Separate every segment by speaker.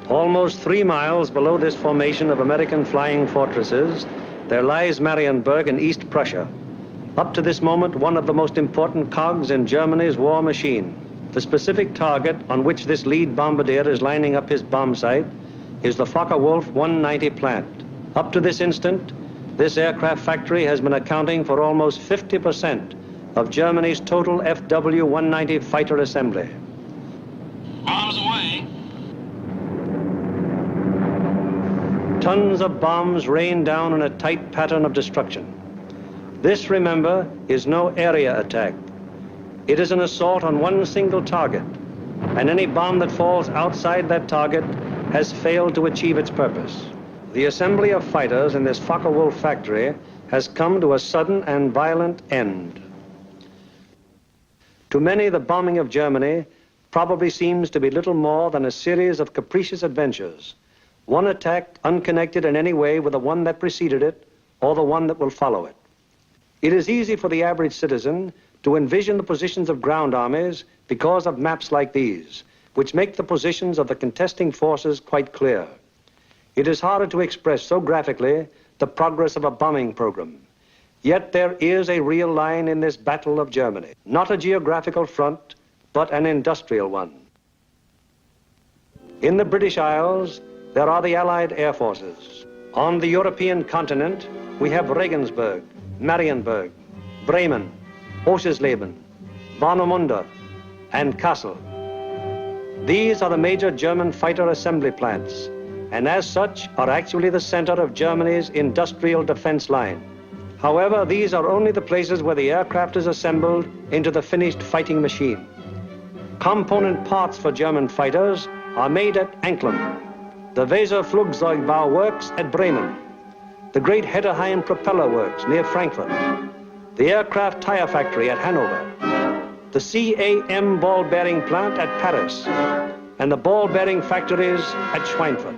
Speaker 1: Almost 3 miles below this formation of American flying fortresses, there lies Marienburg in East Prussia. Up to this moment, one of the most important cogs in Germany's war machine. The specific target on which this lead bombardier is lining up his bomb sight is the Focke-Wulf 190 plant. Up to this instant, this aircraft factory has been accounting for almost 50% of Germany's total FW-190 fighter assembly.
Speaker 2: Bombs away.
Speaker 1: Tons of bombs rain down in a tight pattern of destruction. This, remember, is no area attack. It is an assault on one single target, and any bomb that falls outside that target has failed to achieve its purpose. The assembly of fighters in this Focke-Wulf factory has come to a sudden and violent end. To many, the bombing of Germany probably seems to be little more than a series of capricious adventures, one attack unconnected in any way with the one that preceded it or the one that will follow it. It is easy for the average citizen to envision the positions of ground armies because of maps like these, which make the positions of the contesting forces quite clear. It is harder to express so graphically the progress of a bombing program. Yet there is a real line in this battle of Germany, not a geographical front, but an industrial one. In the British Isles, there are the Allied air forces. On the European continent, we have Regensburg, Marienburg, Bremen, Oschersleben, Warnemünde, and Kassel. These are the major German fighter assembly plants, and as such are actually the center of Germany's industrial defense line. However, these are only the places where the aircraft is assembled into the finished fighting machine. Component parts for German fighters are made at Anklam, the Weser Flugzeugbau Works at Bremen, the great Hedderheim Propeller Works near Frankfurt, the aircraft tire factory at Hanover, the CAM ball bearing plant at Paris, and the ball bearing factories at Schweinfurt.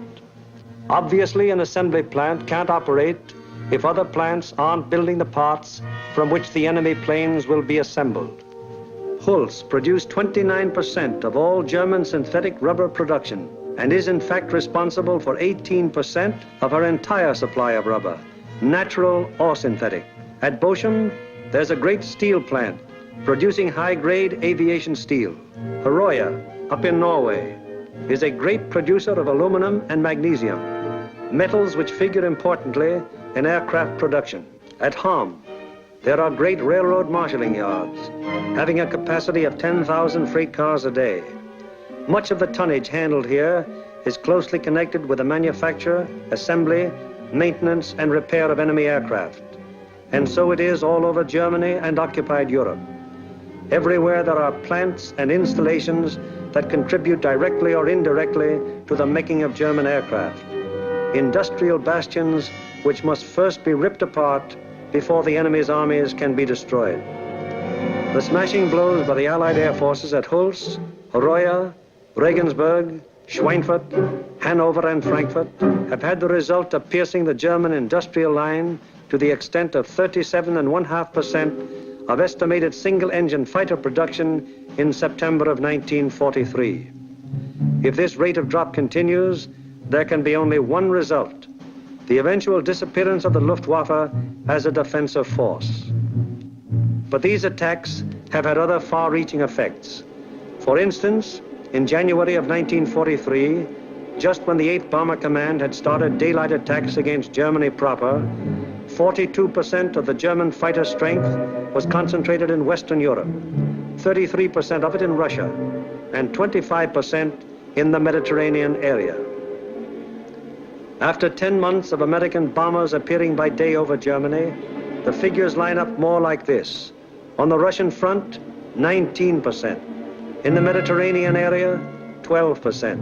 Speaker 1: Obviously, an assembly plant can't operate if other plants aren't building the parts from which the enemy planes will be assembled. Hulls produced 29% of all German synthetic rubber production and is in fact responsible for 18% of her entire supply of rubber, natural or synthetic. At Bochum, there's a great steel plant producing high-grade aviation steel. Herøya, up in Norway, is a great producer of aluminum and magnesium, metals which figure importantly in aircraft production. At Ham, there are great railroad marshalling yards, having a capacity of 10,000 freight cars a day. Much of the tonnage handled here is closely connected with the manufacture, assembly, maintenance, and repair of enemy aircraft. And so it is all over Germany and occupied Europe. Everywhere there are plants and installations that contribute directly or indirectly to the making of German aircraft. Industrial bastions which must first be ripped apart before the enemy's armies can be destroyed. The smashing blows by the Allied air forces at Hulls, Herøya, Regensburg, Schweinfurt, Hanover, and Frankfurt have had the result of piercing the German industrial line to the extent of 37.5% of estimated single-engine fighter production in September of 1943. If this rate of drop continues, there can be only one result: the eventual disappearance of the Luftwaffe as a defensive force. But these attacks have had other far-reaching effects. For instance, in January of 1943, just when the 8th Bomber Command had started daylight attacks against Germany proper, 42% of the German fighter strength was concentrated in Western Europe, 33% of it in Russia, and 25% in the Mediterranean area. After 10 months of American bombers appearing by day over Germany, the figures line up more like this. On the Russian front, 19%. In the Mediterranean area, 12%.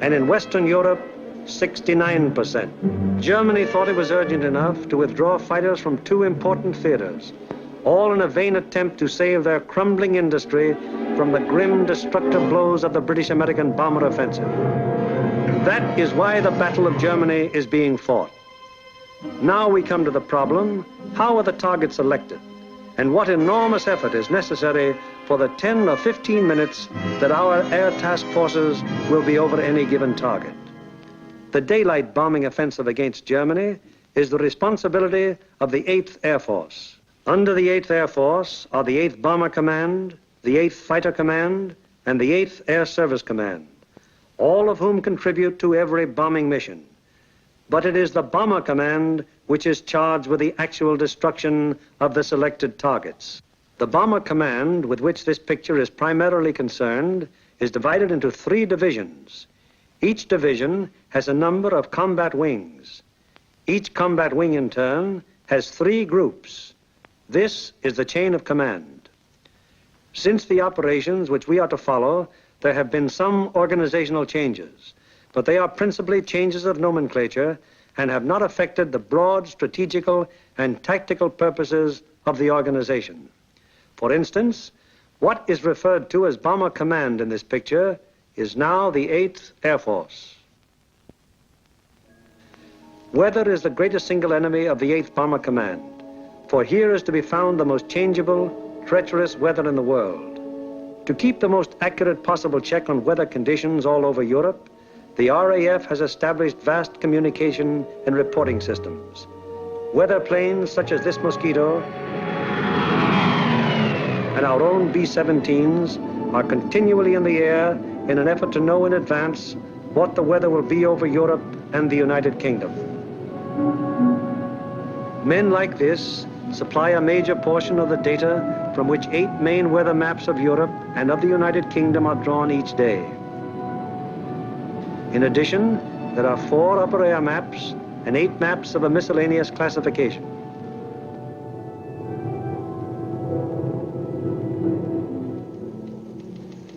Speaker 1: And in Western Europe, 69%. Germany thought it was urgent enough to withdraw fighters from 2 important theaters, all in a vain attempt to save their crumbling industry from the grim, destructive blows of the British-American bomber offensive. That is why the Battle of Germany is being fought. Now we come to the problem, how are the targets selected? And what enormous effort is necessary for the 10 or 15 minutes that our air task forces will be over any given target? The daylight bombing offensive against Germany is the responsibility of the 8th Air Force. Under the 8th Air Force are the 8th Bomber Command, the 8th Fighter Command, and the 8th Air Service Command, all of whom contribute to every bombing mission. But it is the Bomber Command which is charged with the actual destruction of the selected targets. The Bomber Command, with which this picture is primarily concerned, is divided into 3 divisions. Each division has a number of combat wings. Each combat wing, in turn, has 3 groups. This is the chain of command. Since the operations which we are to follow, there have been some organizational changes, but they are principally changes of nomenclature and have not affected the broad strategical and tactical purposes of the organization. For instance, what is referred to as Bomber Command in this picture is now the 8th Air Force. Weather is the greatest single enemy of the 8th Bomber Command, for here is to be found the most changeable, treacherous weather in the world. To keep the most accurate possible check on weather conditions all over Europe, the RAF has established vast communication and reporting systems. Weather planes such as this Mosquito and our own B-17s are continually in the air in an effort to know in advance what the weather will be over Europe and the United Kingdom. Men like this supply a major portion of the data from which 8 main weather maps of Europe and of the United Kingdom are drawn each day. In addition, there are 4 upper air maps and 8 maps of a miscellaneous classification.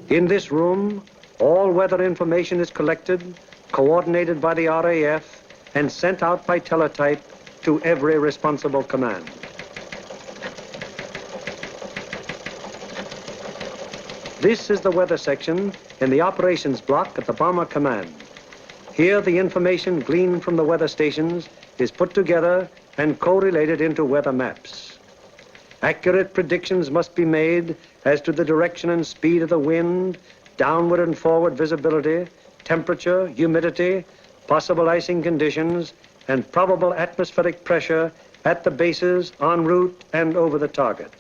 Speaker 1: In this room, all weather information is collected, coordinated by the RAF, and sent out by teletype to every responsible command. This is the weather section in the operations block at the Bomber Command. Here, the information gleaned from the weather stations is put together and correlated into weather maps. Accurate predictions must be made as to the direction and speed of the wind, downward and forward visibility, temperature, humidity, possible icing conditions, and probable atmospheric pressure at the bases, en route, and over the target.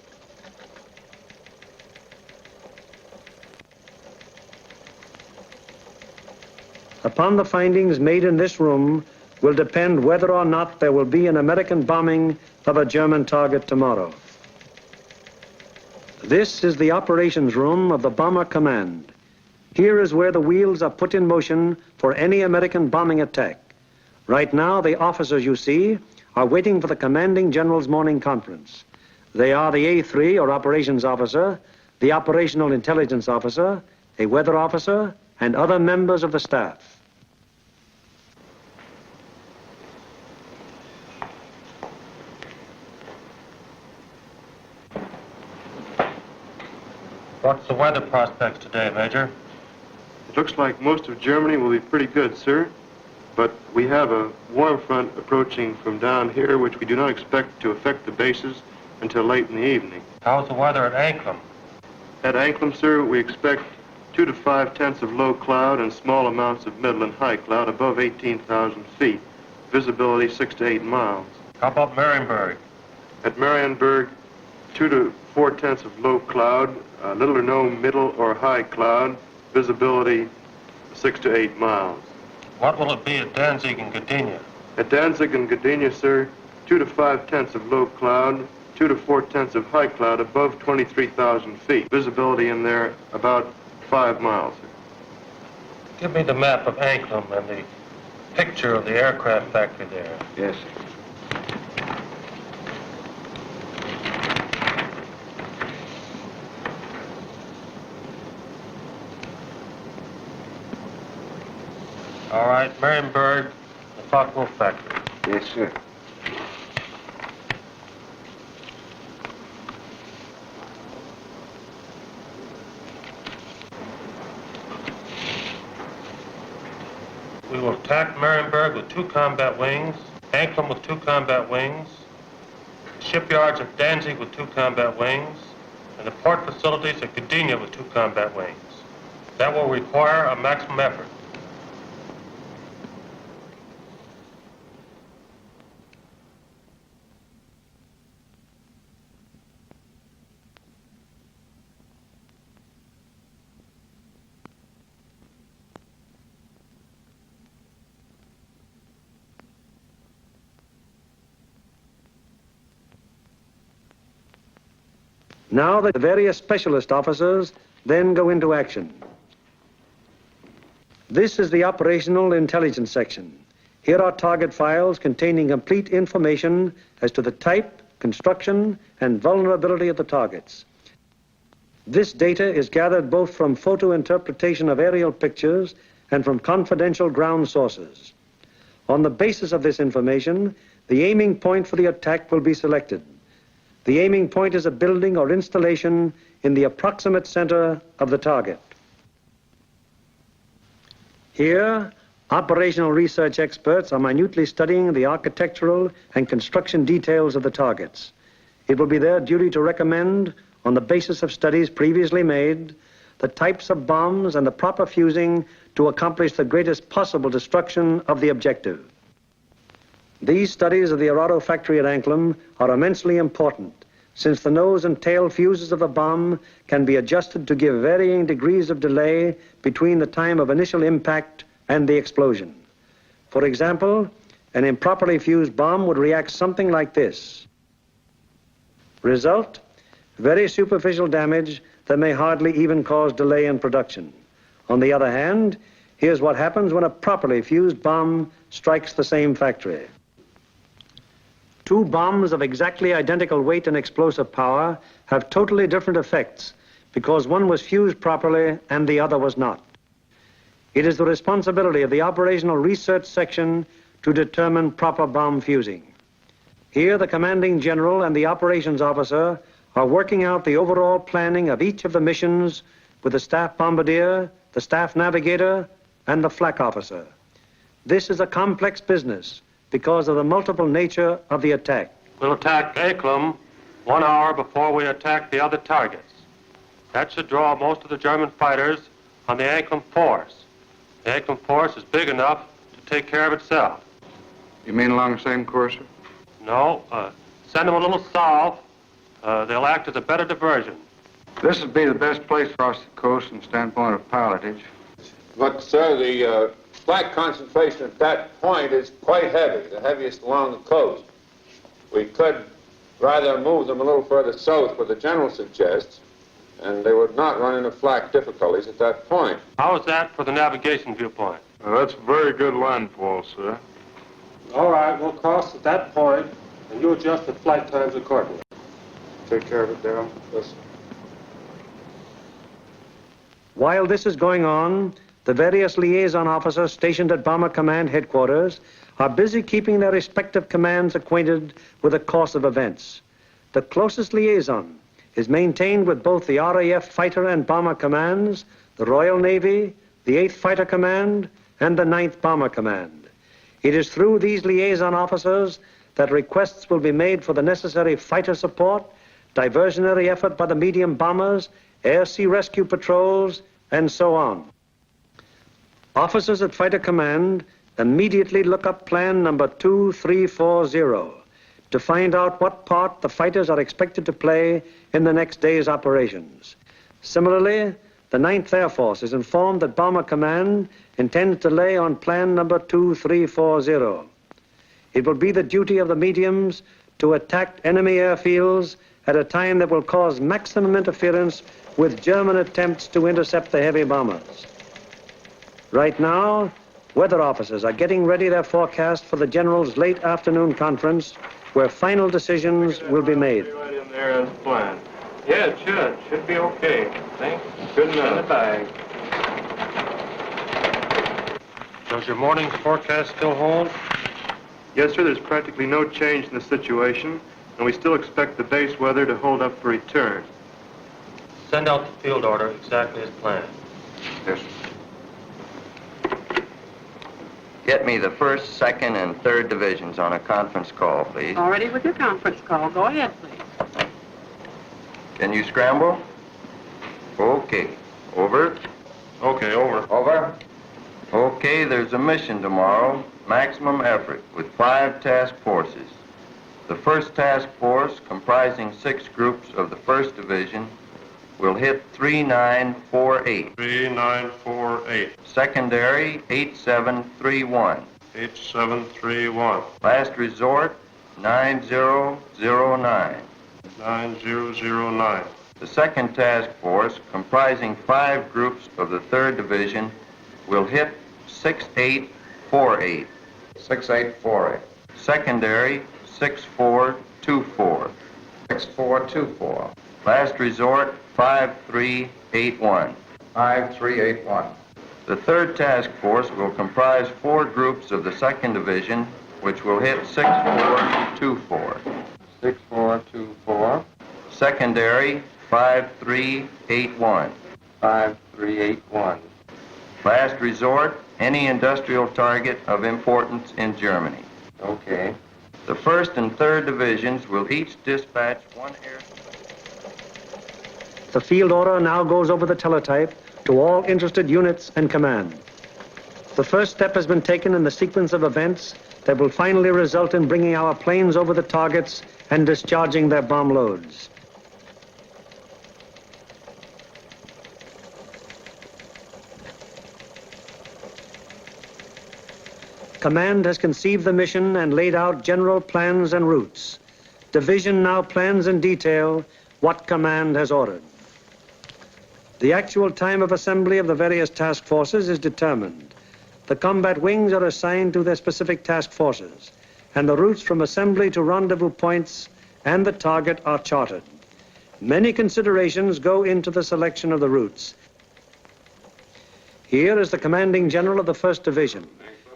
Speaker 1: Upon the findings made in this room will depend whether or not there will be an American bombing of a German target tomorrow. This is the operations room of the Bomber Command. Here is where the wheels are put in motion for any American bombing attack. Right now, the officers you see are waiting for the commanding general's morning conference. They are the A3, or operations officer, the operational intelligence officer, a weather officer, and other members of the staff.
Speaker 3: What's the weather prospects today, Major?
Speaker 4: It looks like most of Germany will be pretty good, sir. But we have a warm front approaching from down here, which we do not expect to affect the bases until late in the evening.
Speaker 3: How's the weather at Anklam?
Speaker 4: At Anklam, sir, we expect 2 to 5 tenths of low cloud and small amounts of middle and high cloud above 18,000 feet. Visibility 6 to 8 miles.
Speaker 3: How about Marienburg?
Speaker 4: At Marienburg, 2 to 4 tenths of low cloud, little or no middle or high cloud, visibility 6 to 8 miles.
Speaker 3: What will it be at Danzig and Gdynia?
Speaker 4: At Danzig and Gdynia, sir, 2 to 5 tenths of low cloud, 2 to 4/10 of high cloud above 23,000 feet. Visibility in there about 5 miles.
Speaker 3: Give me the map of Anklam and the picture of the aircraft factory there.
Speaker 4: Yes, sir.
Speaker 3: All right, Marienburg, the factual factory.
Speaker 4: Yes, sir.
Speaker 3: We will attack Marienburg with 2 combat wings, Anklam with 2 combat wings, shipyards at Danzig with 2 combat wings, and the port facilities at Gdynia with 2 combat wings. That will require a maximum effort.
Speaker 1: Now the various specialist officers then go into action. This is the operational intelligence section. Here are target files containing complete information as to the type, construction, and vulnerability of the targets. This data is gathered both from photo interpretation of aerial pictures and from confidential ground sources. On the basis of this information, the aiming point for the attack will be selected. The aiming point is a building or installation in the approximate center of the target. Here, operational research experts are minutely studying the architectural and construction details of the targets. It will be their duty to recommend, on the basis of studies previously made, the types of bombs and the proper fusing to accomplish the greatest possible destruction of the objective. These studies of the Arado factory at Anklam are immensely important, since the nose and tail fuses of the bomb can be adjusted to give varying degrees of delay between the time of initial impact and the explosion. For example, an improperly fused bomb would react something like this. Result, very superficial damage that may hardly even cause delay in production. On the other hand, here's what happens when a properly fused bomb strikes the same factory. 2 bombs of exactly identical weight and explosive power have totally different effects because one was fused properly and the other was not. It is the responsibility of the operational research section to determine proper bomb fusing. Here, the commanding general and the operations officer are working out the overall planning of each of the missions with the staff bombardier, the staff navigator, and the flak officer. This is a complex business because of the multiple nature of the attack.
Speaker 3: We'll attack Anklam 1 hour before we attack the other targets. That should draw most of the German fighters on the Anklam force. The Anklam force is big enough to take care of itself.
Speaker 5: You mean along the same course, sir?
Speaker 3: No, send them a little south. They'll act as a better diversion.
Speaker 5: This would be the best place across the coast from the standpoint of pilotage.
Speaker 6: But, sir, the flak concentration at that point is quite heavy, the heaviest along the coast. We could rather move them a little further south, what the general suggests, and they would not run into flak difficulties at that point.
Speaker 3: How is that for the navigation viewpoint?
Speaker 4: That's a very good landfall, sir.
Speaker 3: All right, we'll cross at that point, and you adjust the flight times accordingly.
Speaker 4: Take care of it, Darrell.
Speaker 6: Yes, sir.
Speaker 1: While this is going on, the various liaison officers stationed at Bomber Command headquarters are busy keeping their respective commands acquainted with the course of events. The closest liaison is maintained with both the RAF Fighter and Bomber Commands, the Royal Navy, the 8th Fighter Command, and the 9th Bomber Command. It is through these liaison officers that requests will be made for the necessary fighter support, diversionary effort by the medium bombers, air-sea rescue patrols, and so on. Officers at Fighter Command immediately look up plan number 2340 to find out what part the fighters are expected to play in the next day's operations. Similarly, the 9th Air Force is informed that Bomber Command intends to lay on plan number 2340. It will be the duty of the mediums to attack enemy airfields at a time that will cause maximum interference with German attempts to intercept the heavy bombers. Right now, weather officers are getting ready their forecast for the General's late afternoon conference, where final decisions will be made.
Speaker 4: Right in there as planned. Yeah, it should. Should be okay. Thanks. Good enough. In the bag.
Speaker 3: Does your morning's forecast still hold?
Speaker 4: Yes, sir. There's practically no change in the situation, and we still expect the base weather to hold up for return.
Speaker 3: Send out the field order exactly as planned.
Speaker 5: Yes.
Speaker 7: Get me the 1st, 2nd, and 3rd divisions on a conference call, please.
Speaker 8: Already with your conference call. Go ahead, please.
Speaker 7: Can you scramble? Okay. Over.
Speaker 3: Okay, over.
Speaker 7: Over. Okay, there's a mission tomorrow. Maximum effort with 5 task forces. The 1st task force, comprising 6 groups of the 1st Division, will hit 3948.
Speaker 3: 3948.
Speaker 7: Secondary, 8731.
Speaker 3: 8731.
Speaker 7: Last resort, 9009.
Speaker 3: 9009.
Speaker 7: The 2nd Task Force, comprising 5 groups of the 3rd Division, will hit 6848.
Speaker 5: 6848.
Speaker 7: Secondary, 6424.
Speaker 5: 6424.
Speaker 7: Last resort, 5381.
Speaker 5: 5381.
Speaker 7: The 3rd Task Force will comprise 4 groups of the 2nd Division, which will hit 6424.
Speaker 5: 6424.
Speaker 7: Secondary, 5381.
Speaker 5: 5381.
Speaker 7: Last resort, any industrial target of importance in Germany.
Speaker 5: Okay.
Speaker 7: The 1st and 3rd Divisions will each dispatch 1 air...
Speaker 1: The field order now goes over the teletype to all interested units and command. The first step has been taken in the sequence of events that will finally result in bringing our planes over the targets and discharging their bomb loads. Command has conceived the mission and laid out general plans and routes. Division now plans in detail what command has ordered. The actual time of assembly of the various task forces is determined. The combat wings are assigned to their specific task forces, and the routes from assembly to rendezvous points and the target are charted. Many considerations go into the selection of the routes. Here is the commanding general of the 1st Division,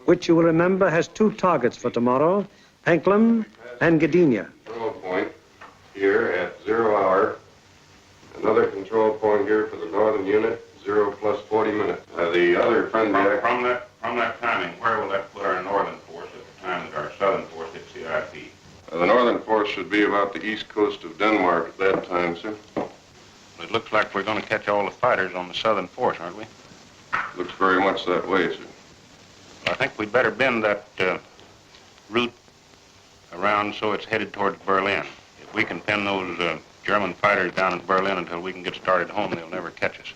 Speaker 1: which you will remember has 2 targets for tomorrow, Anklam and Gdynia.
Speaker 9: Control point here at 0 hour. Another control point here for the northern unit, 0 plus 40 minutes. The other friendly...
Speaker 2: From that timing, where will that put our northern force at the time that our southern force hits the IP?
Speaker 9: The northern force should be about the east coast of Denmark at that time, sir.
Speaker 2: It looks like we're going to catch all the fighters on the southern force, aren't we?
Speaker 9: Looks very much that way, sir.
Speaker 2: I think we'd better bend that route around so it's headed towards Berlin. If we can pin those German fighters down in Berlin until we can get started home, they'll never catch us.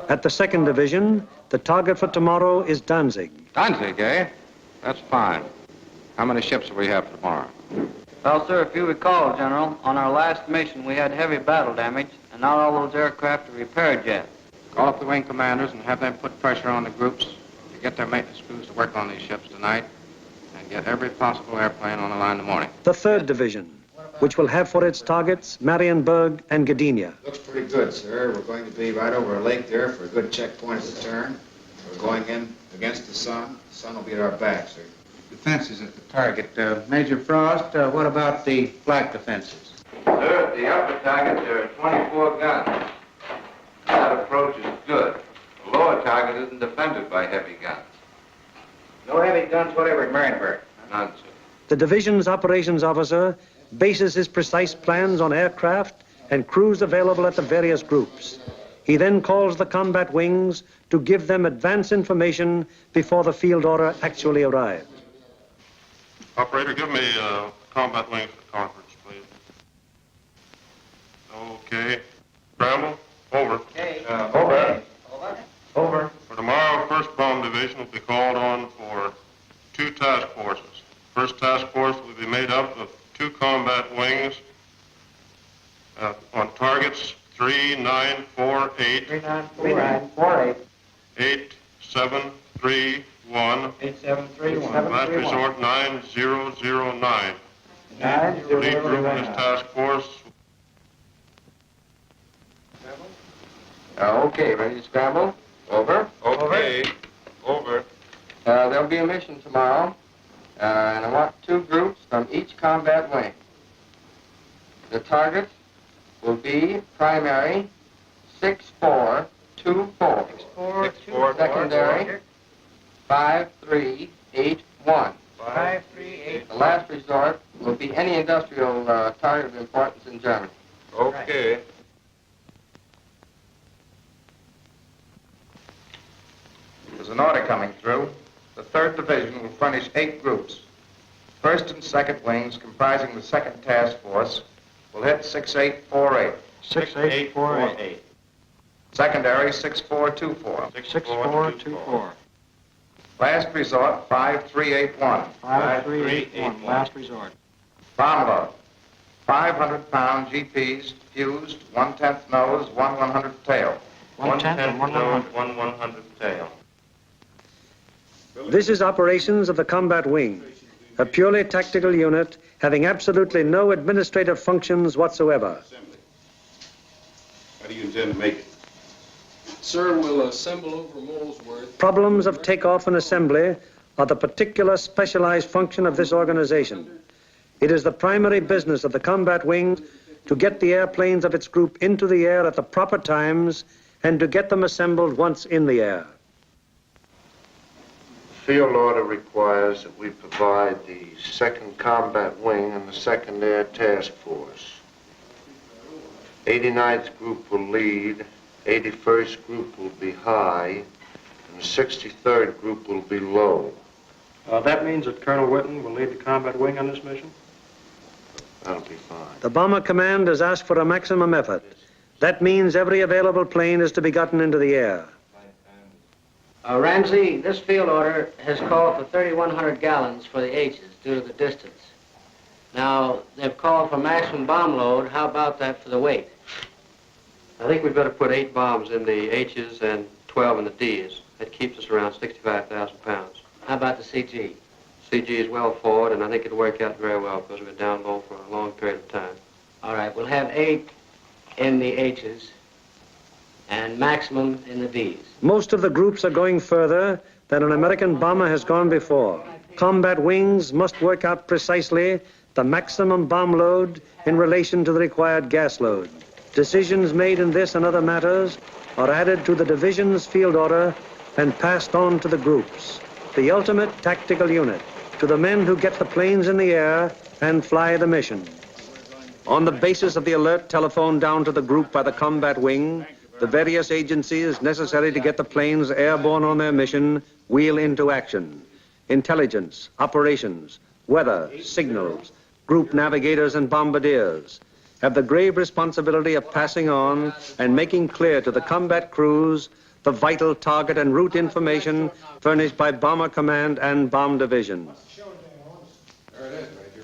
Speaker 1: At the 2nd Division, the target for tomorrow is Danzig.
Speaker 5: Danzig, eh? That's fine. How many ships will we have for tomorrow?
Speaker 10: Well, sir, if you recall, General, on our last mission we had heavy battle damage, and not all those aircraft are repaired yet.
Speaker 5: Call up the wing commanders and have them put pressure on the groups to get their maintenance crews to work on these ships tonight and get every possible airplane on the line in the morning.
Speaker 1: The 3rd Division, which will have for its targets Marienburg and Gdynia.
Speaker 11: Looks pretty good, sir. We're going to be right over a lake there for a good checkpoint at the turn. We're going in against the sun. The sun will be at our back, sir.
Speaker 5: Defenses at the target. Major Frost, what about the flank defenses?
Speaker 7: Sir, at the upper target, there are 24 guns. That approach is good. The lower target isn't defended by heavy guns.
Speaker 5: No heavy guns whatever at Marienburg.
Speaker 7: None, sir.
Speaker 1: The division's operations officer bases his precise plans on aircraft and crews available at the various groups. He then calls the combat wings to give them advance information before the field order actually arrives.
Speaker 3: Operator, give me combat wings for the conference, please. Okay. Scramble. Over.
Speaker 10: Okay.
Speaker 3: Over.
Speaker 10: Over.
Speaker 3: Over. For tomorrow, 1st Bomb Division will be called on for 2 task forces. 1st task force will be made up of
Speaker 9: 3948
Speaker 10: 3948.
Speaker 9: 8731.
Speaker 10: 8731.
Speaker 9: Last resort 9009. Lead group in this task force.
Speaker 5: Okay, ready to scramble? Over.
Speaker 9: Okay. Over.
Speaker 5: There'll be a mission tomorrow, and I want 2 groups from each combat wing. The target will be primary 6424.
Speaker 10: 6424.
Speaker 5: Secondary 5381.
Speaker 10: 5381.
Speaker 5: The last resort will be any industrial target of importance in Germany.
Speaker 9: Okay.
Speaker 11: There's an order coming through. The 3rd Division will furnish 8 groups. 1st and 2nd wings, comprising the 2nd Task Force, will hit 6848.
Speaker 1: 6848.
Speaker 11: Secondary 6424.
Speaker 1: 6424.
Speaker 11: Last resort 5381.
Speaker 1: 5381. Last resort.
Speaker 11: Bomb load. 500-pound GPs fused, 1/10 nose, 1/100 tail.
Speaker 1: 1/10 and 1/100.
Speaker 3: 1/100 tail.
Speaker 1: This is operations of the combat wing, a purely tactical unit having absolutely no administrative functions whatsoever.
Speaker 9: How do you intend to make it?
Speaker 12: Sir, we'll assemble over Molesworth.
Speaker 1: Problems of takeoff and assembly are the particular specialized function of this organization. It is the primary business of the combat wing to get the airplanes of its group into the air at the proper times and to get them assembled once in the air.
Speaker 13: Field order requires that we provide the 2nd Combat Wing and the 2nd Air Task Force. 89th Group will lead, 81st Group will be high, and the 63rd Group will be low.
Speaker 4: That means that Colonel Whitten will lead the combat wing on this mission?
Speaker 13: That'll be fine.
Speaker 1: The Bomber Command has asked for a maximum effort. That means every available plane is to be gotten into the air.
Speaker 10: Ramsey, this field order has called for 3,100 gallons for the H's due to the distance. Now, they've called for maximum bomb load. How about that for the weight?
Speaker 14: I think we'd better put 8 bombs in the H's and 12 in the D's. That keeps us around 65,000 pounds.
Speaker 10: How about the CG?
Speaker 14: CG is well forward, and I think it'll work out very well because we've been down low for a long period of time.
Speaker 10: All right, we'll have 8 in the H's and maximum in the D's.
Speaker 1: Most of the groups are going further than an American bomber has gone before. Combat wings must work out precisely the maximum bomb load in relation to the required gas load. Decisions made in this and other matters are added to the division's field order and passed on to the groups, the ultimate tactical unit, to the men who get the planes in the air and fly the mission. On the basis of the alert telephoned down to the group by the combat wing, the various agencies necessary to get the planes airborne on their mission wheel into action. Intelligence, operations, weather, signals, group navigators and bombardiers have the grave responsibility of passing on and making clear to the combat crews the vital target and route information furnished by Bomber Command and Bomb Division.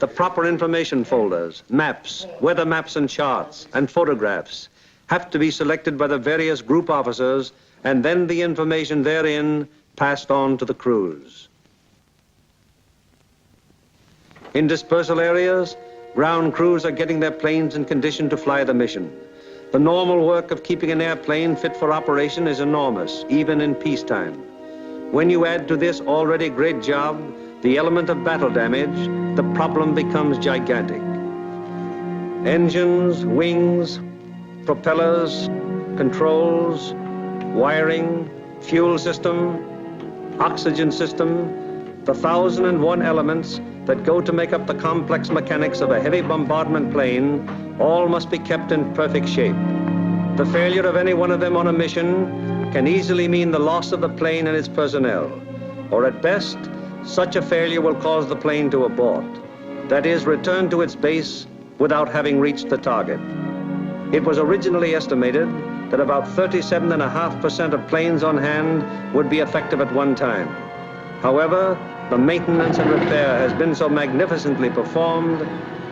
Speaker 1: The proper information folders, maps, weather maps and charts, and photographs have to be selected by the various group officers, and then the information therein passed on to the crews. In dispersal areas, ground crews are getting their planes in condition to fly the mission. The normal work of keeping an airplane fit for operation is enormous, even in peacetime. When you add to this already great job the element of battle damage, the problem becomes gigantic. Engines, wings, propellers, controls, wiring, fuel system, oxygen system, the 1,001 elements that go to make up the complex mechanics of a heavy bombardment plane all must be kept in perfect shape. The failure of any one of them on a mission can easily mean the loss of the plane and its personnel, or at best, such a failure will cause the plane to abort, that is, return to its base without having reached the target. It was originally estimated that about 37.5% of planes on hand would be effective at one time. However, the maintenance and repair has been so magnificently performed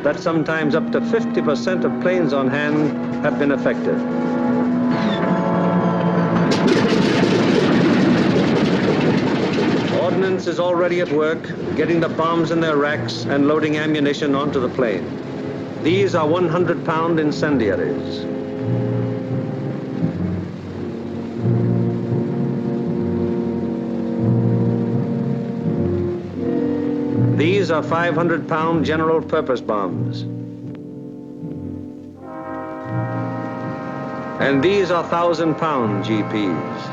Speaker 1: that sometimes up to 50% of planes on hand have been effective. ordnance is already at work, getting the bombs in their racks and loading ammunition onto the plane. These are 100-pound incendiaries. These are 500-pound general-purpose bombs. And these are 1,000-pound GPs.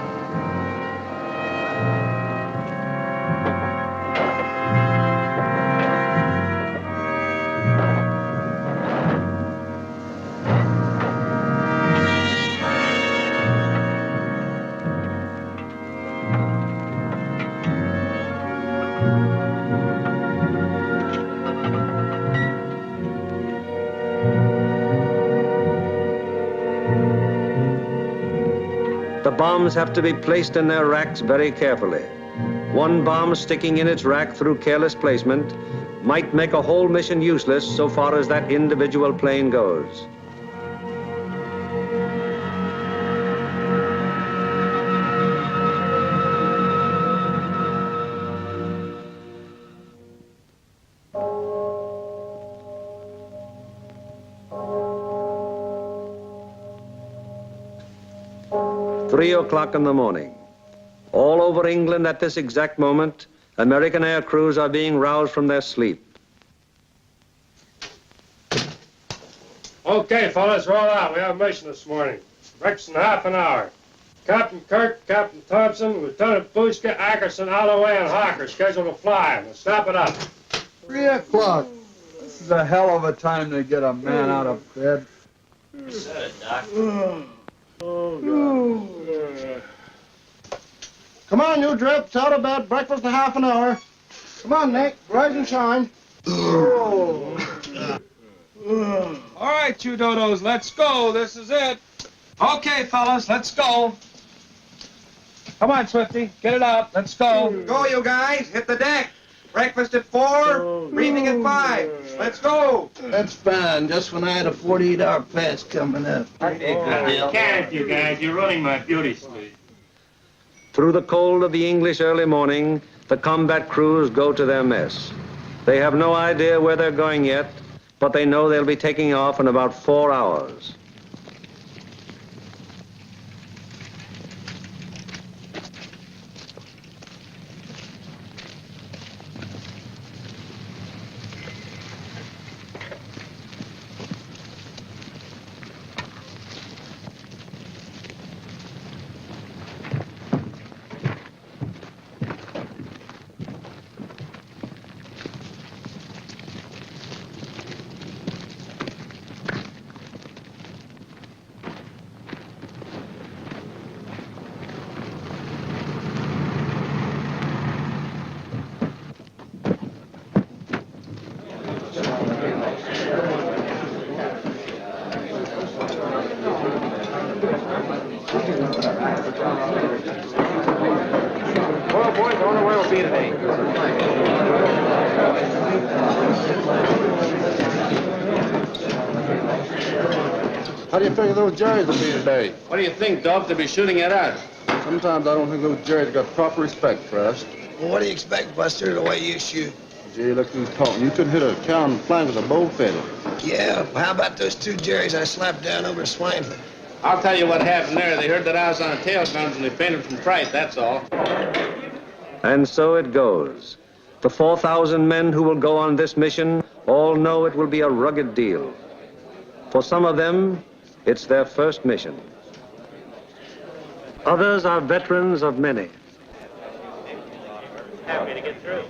Speaker 1: The bombs have to be placed in their racks very carefully. One bomb sticking in its rack through careless placement might make a whole mission useless so far as that individual plane goes. Three o'clock in the morning. All over England at this exact moment, American air crews are being roused from their sleep.
Speaker 3: Okay, fellas, roll out. We have a mission this morning. Breakfast in half an hour. Captain Kirk, Captain Thompson, Lieutenant Bushka, Ackerson, Alloway, and Hawker scheduled to fly. We'll snap it up.
Speaker 15: 3 o'clock. This is a hell of a time to get a man out of bed.
Speaker 10: Said it, Doc.
Speaker 15: Come on, you drips, out of bed, breakfast in half an hour. Come on, Nick, rise and shine.
Speaker 12: All right, you dodos, let's go. This is it. Okay, fellas, let's go. Come on, Swifty, get it out. Let's go.
Speaker 11: Go, you guys. Hit the deck. Breakfast at 4, briefing at 5. Let's go.
Speaker 15: That's fine, just when I had a 48-hour pass coming up.
Speaker 3: Can't, you guys. You're running my beauty sleep.
Speaker 1: Through the cold of the English early morning, the combat crews go to their mess. They have no idea where they're going yet, but they know they'll be taking off in about 4 hours.
Speaker 5: Well, boys, I wonder where we'll be today.
Speaker 15: How do you figure those Jerrys will be today?
Speaker 5: What do you think, Dove? They'll be shooting at us.
Speaker 15: Sometimes I don't think those Jerrys got proper respect for us.
Speaker 16: Well, what do you expect, Buster, the way you shoot?
Speaker 15: Gee, look who's talking. You couldn't hit a cow in the flank with a bow feather.
Speaker 16: Yeah, well, how about those 2 Jerrys I slapped down over Swineford?
Speaker 5: I'll tell you what happened there. They heard that I was on tail guns and they fainted from fright, that's all.
Speaker 1: And so it goes. The 4,000 men who will go on this mission all know it will be a rugged deal. For some of them, it's their first mission. Others are veterans of many.
Speaker 3: Happy to get through.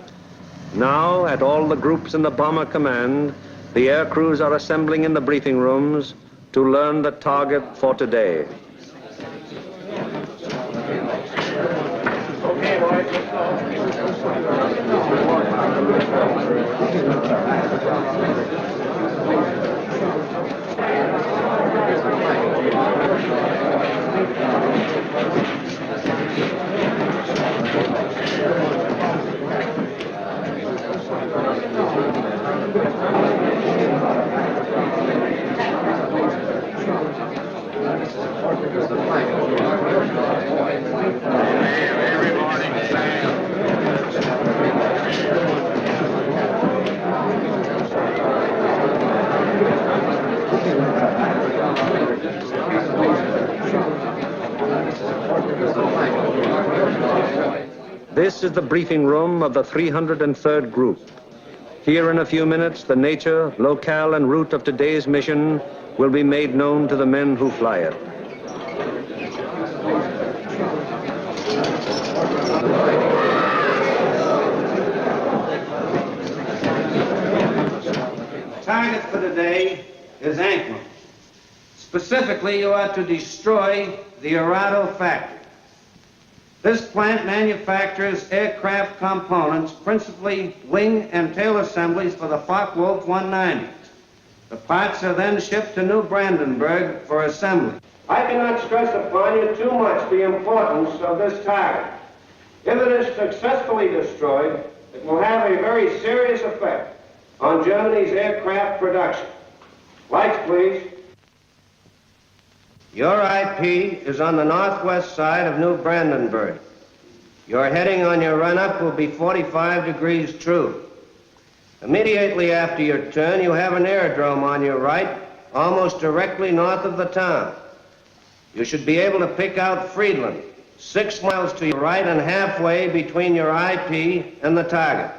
Speaker 1: Now, at all the groups in the bomber command, the air crews are assembling in the briefing rooms to learn the target for today.
Speaker 3: Okay, boys, let's go.
Speaker 6: Every morning, Sam.
Speaker 1: This is the briefing room of the 303rd Group. Here in a few minutes, the nature, locale, and route of today's mission will be made known to the men who fly it.
Speaker 17: Target for today is Anklam. Specifically, you are to destroy the Arado factory. This plant manufactures aircraft components, principally wing and tail assemblies for the Focke-Wulf 190s. The parts are then shipped to New Brandenburg for assembly. I cannot stress upon you too much the importance of this target. If it is successfully destroyed, it will have a very serious effect on Germany's aircraft production. Lights, please. Your IP is on the northwest side of New Brandenburg. Your heading on your run-up will be 45 degrees true. Immediately after your turn, you have an aerodrome on your right, almost directly north of the town. You should be able to pick out Friedland, 6 miles to your right and halfway between your IP and the target.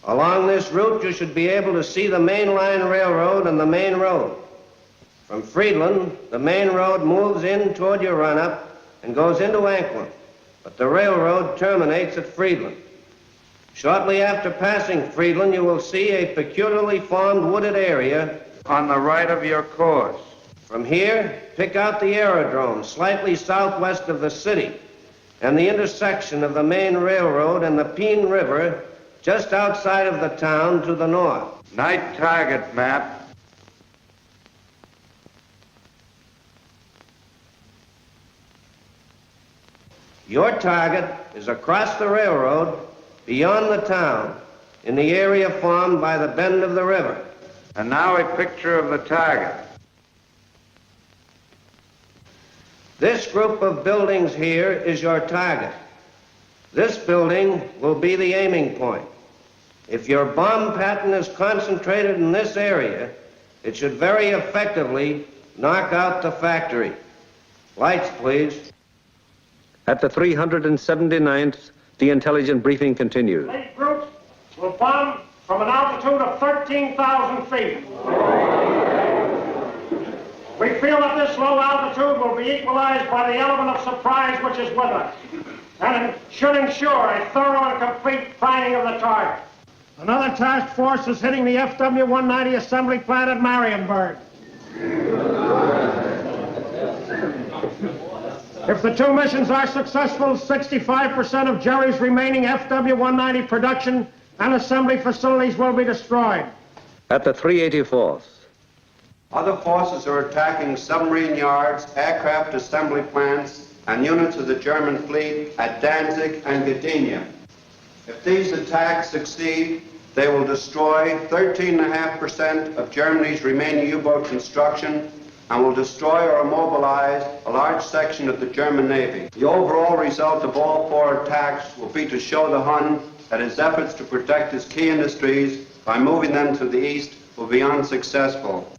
Speaker 17: Along this route, you should be able to see the main line railroad and the main road. From Friedland, the main road moves in toward your run-up and goes into Anklam, but the railroad terminates at Friedland. Shortly after passing Friedland, you will see a peculiarly formed wooded area
Speaker 7: on the right of your course.
Speaker 17: From here, pick out the aerodrome slightly southwest of the city and the intersection of the main railroad and the Peene River just outside of the town to the north.
Speaker 7: Night target map.
Speaker 17: Your target is across the railroad, beyond the town, in the area formed by the bend of the river.
Speaker 7: And now a picture of the target.
Speaker 17: This group of buildings here is your target. This building will be the aiming point. If your bomb pattern is concentrated in this area, it should very effectively knock out the factory. Lights, please.
Speaker 1: At the 379th, the intelligence briefing continues.
Speaker 15: Eight groups will bomb from an altitude of 13,000 feet. We feel that this low altitude will be equalized by the element of surprise which is with us, and it should ensure a thorough and complete finding of the target. Another task force is hitting the FW-190 assembly plant at Marienburg. If the two missions are successful, 65% of Jerry's remaining FW-190 production and assembly facilities will be destroyed.
Speaker 1: At the 384th.
Speaker 17: Other forces are attacking submarine yards, aircraft assembly plants, and units of the German fleet at Danzig and Gdynia. If these attacks succeed, they will destroy 13.5% of Germany's remaining U-boat construction and will destroy or immobilize a large section of the German Navy. The overall result of all four attacks will be to show the Hun that his efforts to protect his key industries by moving them to the east will be unsuccessful.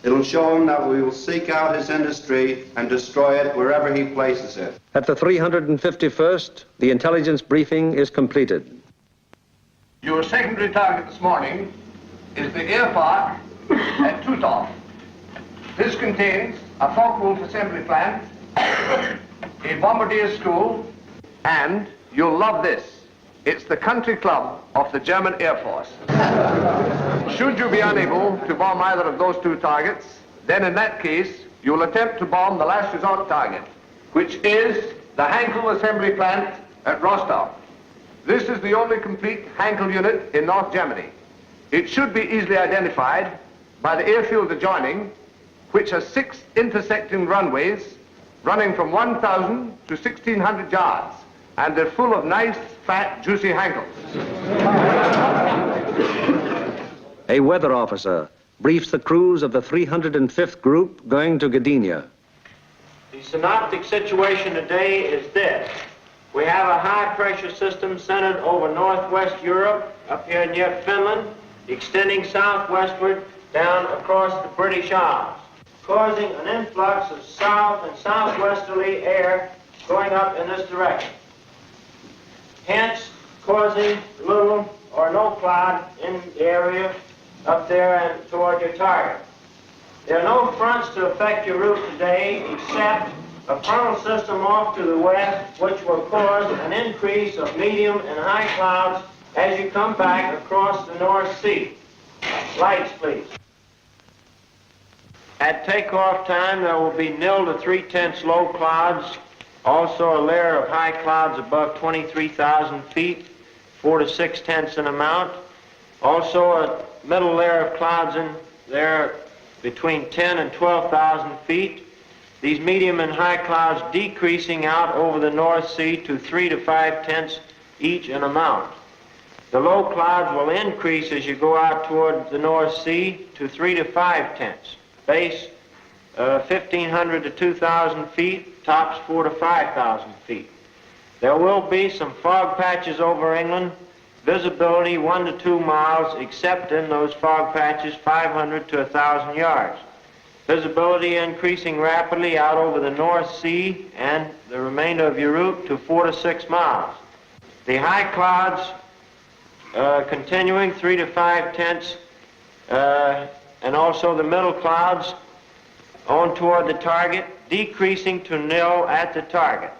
Speaker 17: It'll show him that we will seek out his industry and destroy it wherever he places it.
Speaker 1: At the 351st, the intelligence briefing is completed.
Speaker 18: Your secondary target this morning is the air park at Tutov. This contains a Focke-Wulf assembly plant, a bombardier school, and you'll love this. It's the country club of the German Air Force. Should you be unable to bomb either of those two targets, then in that case, you'll attempt to bomb the last resort target, which is the Hankel assembly plant at Rostov. This is the only complete Hankel unit in North Germany. It should be easily identified by the airfield adjoining, which has 6 intersecting runways running from 1,000 to 1,600 yards, and they're full of nice, fat, juicy Hankels.
Speaker 1: A weather officer briefs the crews of the 305th Group going to Gdynia.
Speaker 19: The synoptic situation today is this. We have a high-pressure system centered over northwest Europe, up here near Finland, extending southwestward down across the British Isles, causing an influx of south and southwesterly air going up in this direction, hence causing little or no cloud in the area up there and toward your target. There are no fronts to affect your route today except a frontal system off to the west, which will cause an increase of medium and high clouds as you come back across the North Sea. Lights, please. At takeoff time, there will be 0 to 3/10 low clouds, also a layer of high clouds above 23,000 feet, 4 to 6/10 in amount. Also a middle layer of clouds in there between 10 and 12,000 feet. These medium and high clouds decreasing out over the North Sea to 3 to 5/10 each in amount. The low clouds will increase as you go out toward the North Sea to 3 to 5/10. Base 1,500 to 2,000 feet, tops 4 to 5,000 feet. There will be some fog patches over England, visibility 1 to 2 miles, except in those fog patches 500 to 1,000 yards. Visibility increasing rapidly out over the North Sea and the remainder of your route to 4 to 6 miles. The high clouds continuing 3 to 5/10, and also the middle clouds on toward the target, decreasing to 0 at the target.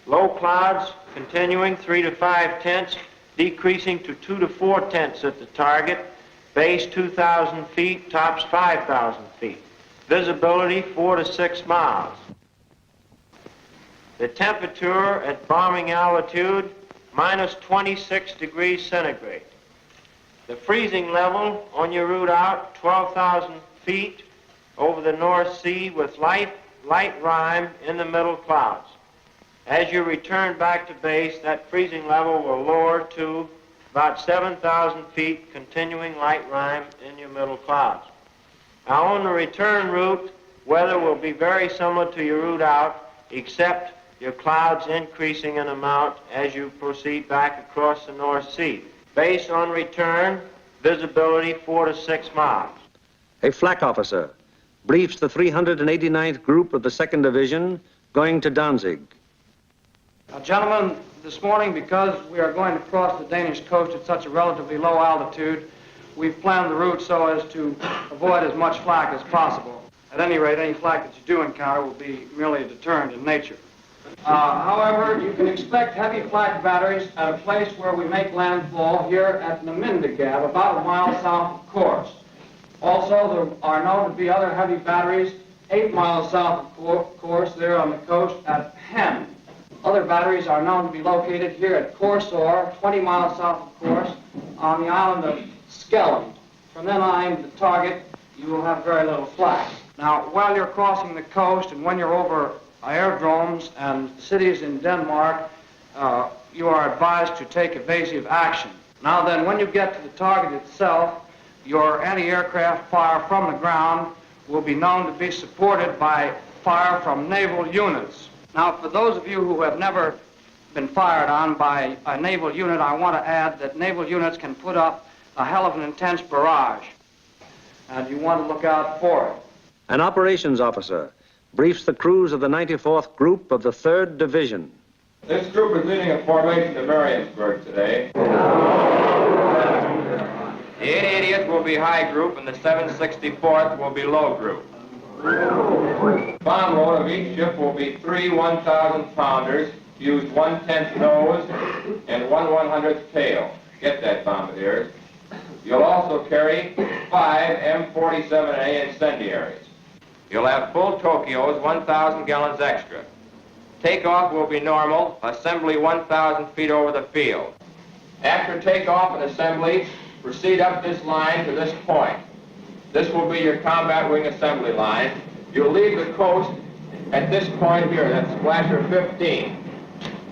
Speaker 19: Low clouds continuing 3 to 5/10, decreasing to 2 to 4/10 at the target, base 2,000 feet, tops 5,000 feet. Visibility 4 to 6 miles. The temperature at bombing altitude minus 26 degrees centigrade. The freezing level on your route out 12,000 feet over the North Sea with light rime in the middle clouds. As you return back to base, that freezing level will lower to about 7,000 feet, continuing light rime in your middle clouds. Now on the return route, weather will be very similar to your route out, except your clouds increasing in amount as you proceed back across the North Sea. Base on return, visibility 4 to 6 miles.
Speaker 1: A flak officer briefs the 389th Group of the 2nd Division going to Danzig.
Speaker 20: Now, gentlemen, this morning, because we are going to cross the Danish coast at such a relatively low altitude, we've planned the route so as to avoid as much flak as possible. At any rate, any flak that you do encounter will be merely a deterrent in nature. However, you can expect heavy flak batteries at a place where we make landfall here at Namindegab, about a mile south of Kors. Also, there are known to be other heavy batteries 8 miles south of Kors there on the coast at Hem. Other batteries are known to be located here at Korsor, 20 miles south of Kors, on the island of Skellum. From then on to the target, you will have very little flak. Now, while you're crossing the coast and when you're over aerodromes and cities in Denmark, you are advised to take evasive action. Now then, when you get to the target itself, your anti-aircraft fire from the ground will be known to be supported by fire from naval units. Now, for those of you who have never been fired on by a naval unit, I want to add that naval units can put up a hell of an intense barrage, and you want to look out for it.
Speaker 1: An operations officer briefs the crews of the 94th Group of the 3rd Division.
Speaker 21: This group is leading a formation to Mariensburg today. The 880th will be high group and the 764th will be low group. Bomb load of each ship will be 3 1,000-pounders, used 1/10 nose and 1/100th tail. Get that, bombardiers. You'll also carry 5 M47A incendiaries. You'll have full Tokyos, 1,000 gallons extra. Takeoff will be normal, assembly 1,000 feet over the field. After takeoff and assembly, proceed up this line to this point. This will be your combat wing assembly line. You'll leave the coast at this point here, that's splasher 15.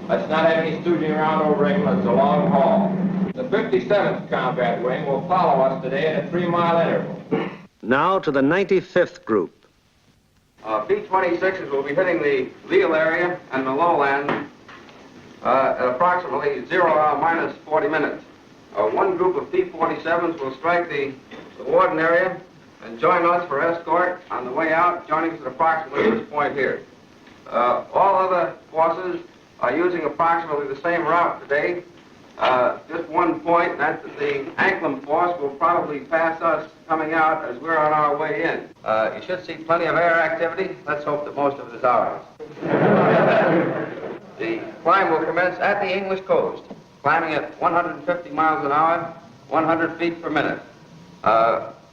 Speaker 21: Let's not have any stooging around over England, it's a long haul. The 57th Combat Wing will follow us today at a 3-mile interval.
Speaker 1: Now to the 95th Group.
Speaker 11: B-26s will be hitting the Lille area and the lowland at approximately 0 hour minus 40 minutes. One group of P-47s will strike the Warden area and join us for escort on the way out, joining us at approximately this point here.
Speaker 5: All other forces are using approximately the same route today. Just one point, that's that the Anklam force will probably pass us coming out as we're on our way in. You should see plenty of air activity. Let's hope that most of it is ours. The climb will commence at the English coast, climbing at 150 miles an hour, 100 feet per minute.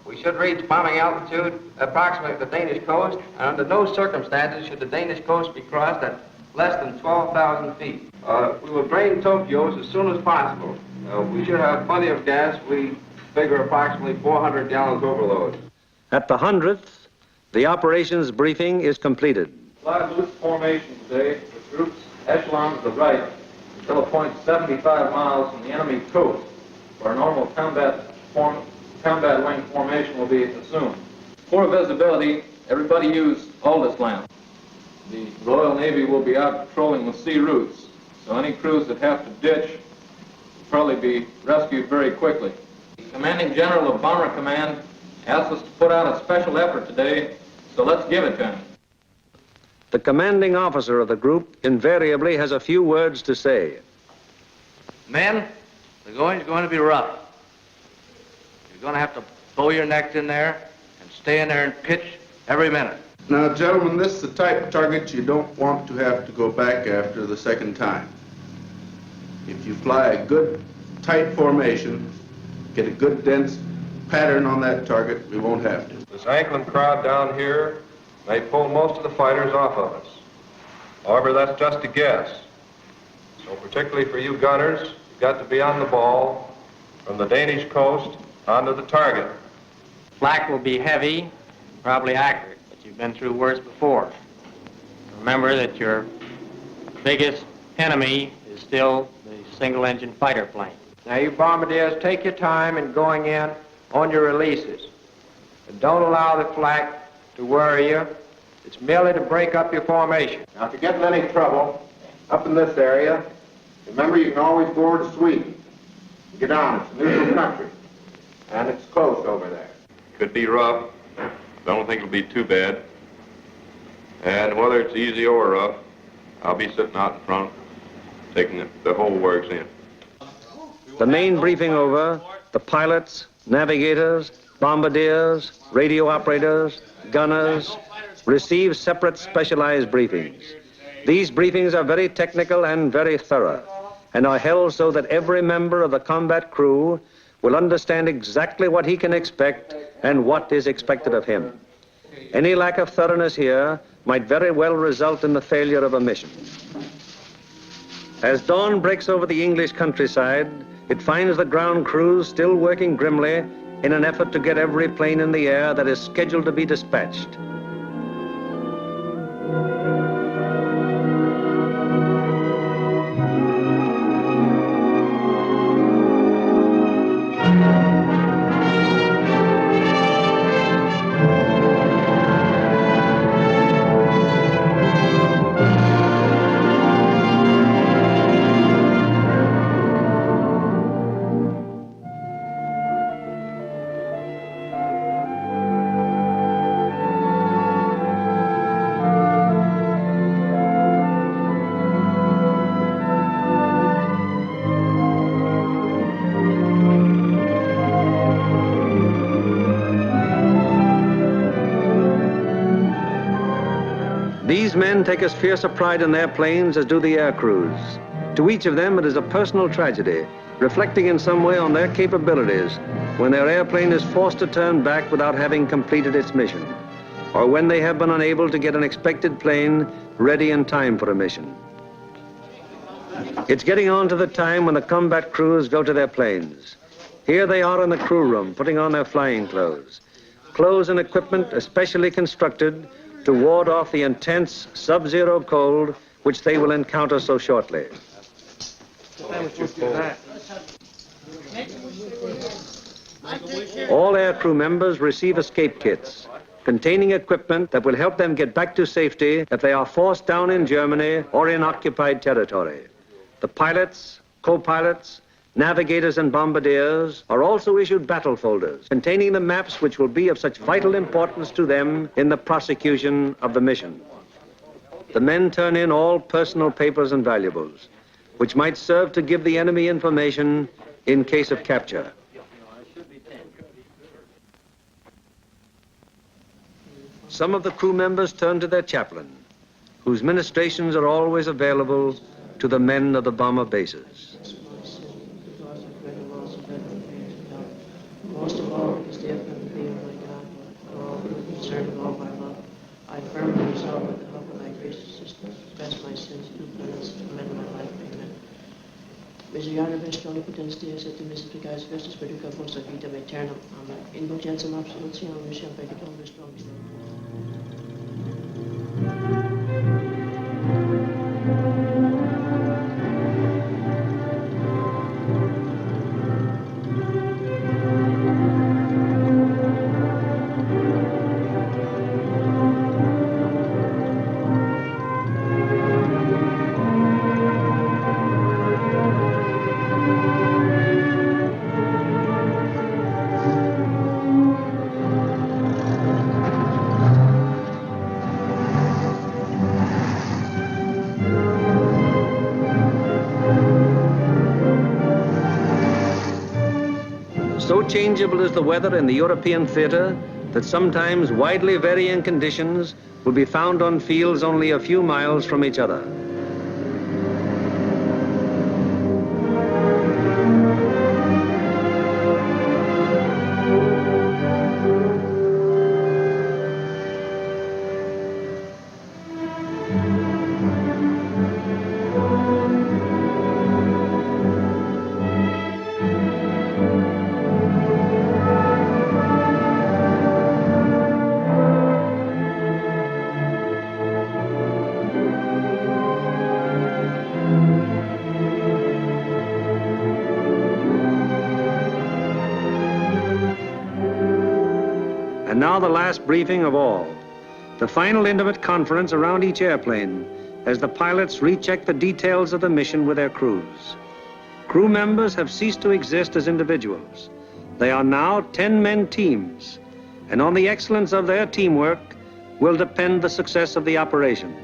Speaker 5: We should reach bombing altitude approximately at the Danish coast, and under no circumstances should the Danish coast be crossed at less than 12,000 feet. We will drain Tokyo's as soon as possible. We should have plenty of gas. We figure approximately 400 gallons overload.
Speaker 1: At the 100th, the operations briefing is completed.
Speaker 8: Fly loose formation today with groups echelon to the right until a point 75 miles from the enemy coast, where normal combat wing formation will be assumed. For visibility, everybody use Aldous lamp. The Royal Navy will be out patrolling with sea routes, so any crews that have to ditch will probably be rescued very quickly. The Commanding General of Bomber Command asked us to put out a special effort today, so let's give it to him.
Speaker 1: The commanding officer of the group invariably has a few words to say.
Speaker 10: Men, the going's going to be rough. You're going to have to bow your necks in there and stay in there and pitch every minute.
Speaker 22: Now, gentlemen, this is the type of target you don't want to have to go back after the second time. If you fly a good, tight formation, get a good, dense pattern on that target, we won't have to.
Speaker 9: This Anklam crowd down here may pull most of the fighters off of us. However, that's just a guess. So particularly for you gunners, you've got to be on the ball from the Danish coast onto the target.
Speaker 19: Flak will be heavy, probably accurate, but you've been through worse before. Remember that your biggest enemy is still the single-engine fighter plane. Now, you bombardiers, take your time in going in on your releases. And don't allow the flak to worry you. It's merely to break up your formation.
Speaker 18: Now, if you get in any trouble up in this area, remember you can always board a Swede. Get on, it's a neutral country. And it's close over there.
Speaker 9: Could be rough. I don't think it'll be too bad. And whether it's easy or rough, I'll be sitting out in front, taking the whole works in.
Speaker 1: The main briefing over, the pilots, navigators, bombardiers, radio operators, gunners receive separate specialized briefings. These briefings are very technical and very thorough, and are held so that every member of the combat crew will understand exactly what he can expect and what is expected of him. Any lack of thoroughness here might very well result in the failure of a mission. As dawn breaks over the English countryside, it finds the ground crews still working grimly in an effort to get every plane in the air that is scheduled to be dispatched. These men take as fierce a pride in their planes as do the air crews. To each of them, it is a personal tragedy, reflecting in some way on their capabilities when their airplane is forced to turn back without having completed its mission, or when they have been unable to get an expected plane ready in time for a mission. It's getting on to the time when the combat crews go to their planes. Here they are in the crew room, putting on their flying clothes. Clothes and equipment especially constructed to ward off the intense sub-zero cold which they will encounter so shortly. All aircrew members receive escape kits containing equipment that will help them get back to safety if they are forced down in Germany or in occupied territory. The pilots, co-pilots, navigators and bombardiers are also issued battle folders containing the maps which will be of such vital importance to them in the prosecution of the mission. the men turn in all personal papers and valuables, which might serve to give the enemy information in case of capture. Some of the crew members turn to their chaplain, whose ministrations are always available to the men of the bomber bases.
Speaker 2: Most of all, because they have been being my God, for all the concern of all my love. I firmly resolve with the help of thy gracious assistance to confess my sins, do penance, and amend my life. Amen. Misericorde bestone potens Deus et mysticais Christus perduca posta vitam aeternam. Amen. Indulgentiam absolutionem mission peccatum vestrum.
Speaker 1: So changeable is the weather in the European theater that sometimes widely varying conditions will be found on fields only a few miles from each other. And now the last briefing of all, the final intimate conference around each airplane as the pilots recheck the details of the mission with their crews. Crew members have ceased to exist as individuals. They are now 10-man teams, and on the excellence of their teamwork will depend the success of the operation.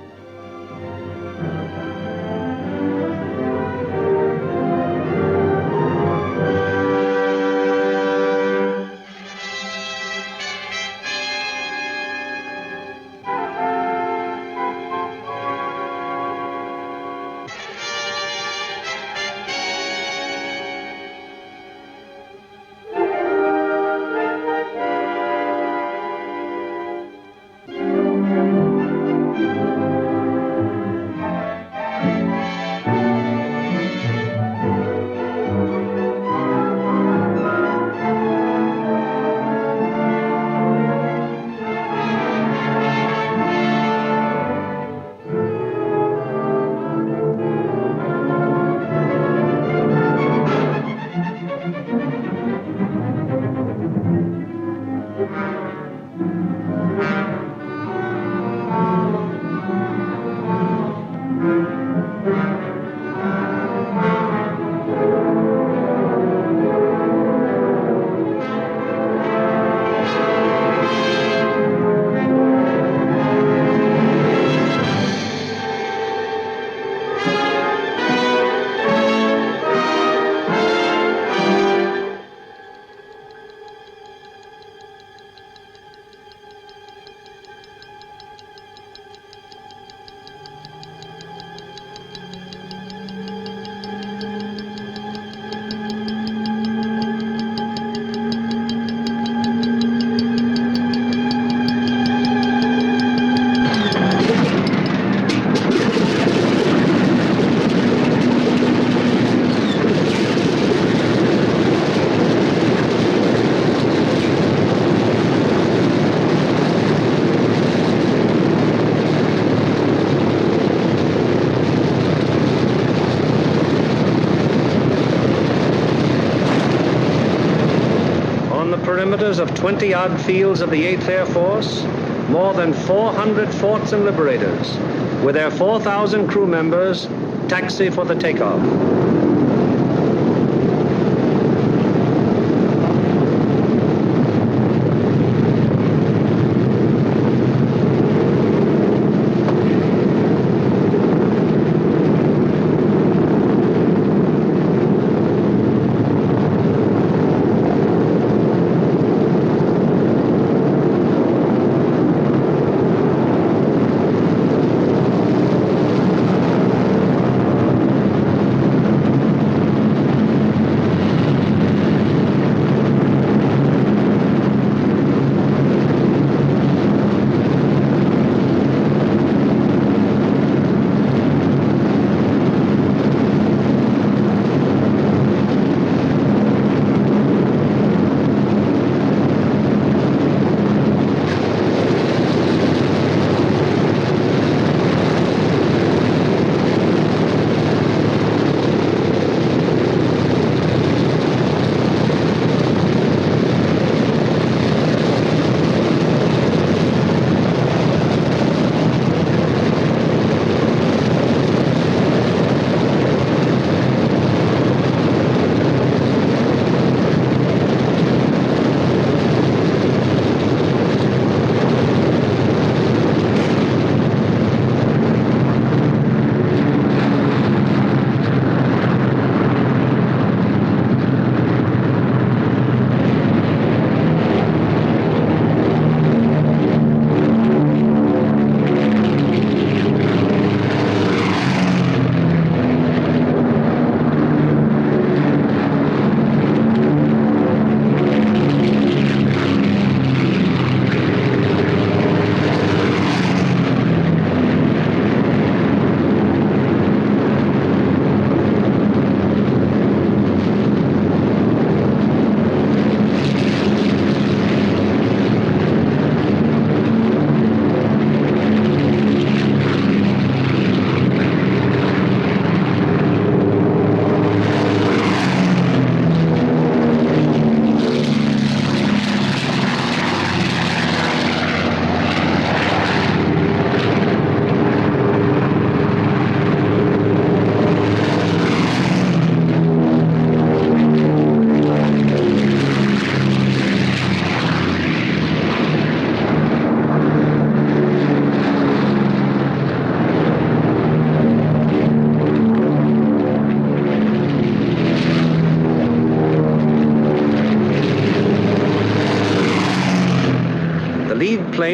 Speaker 1: Perimeters of 20-odd fields of the 8th Air Force, more than 400 forts and liberators, with their 4,000 crew members, taxi for the takeoff.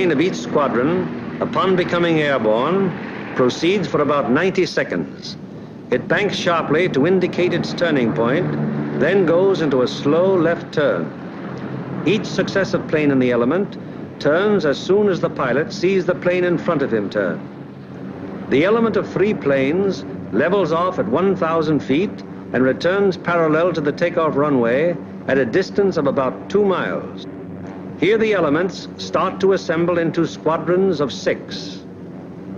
Speaker 1: plane of each squadron, upon becoming airborne, proceeds for about 90 seconds. It banks sharply to indicate its turning point, then goes into a slow left turn. Each successive plane in the element turns as soon as the pilot sees the plane in front of him turn. The element of 3 planes levels off at 1,000 feet and returns parallel to the takeoff runway at a distance of about 2 miles. Here the elements start to assemble into squadrons of 6.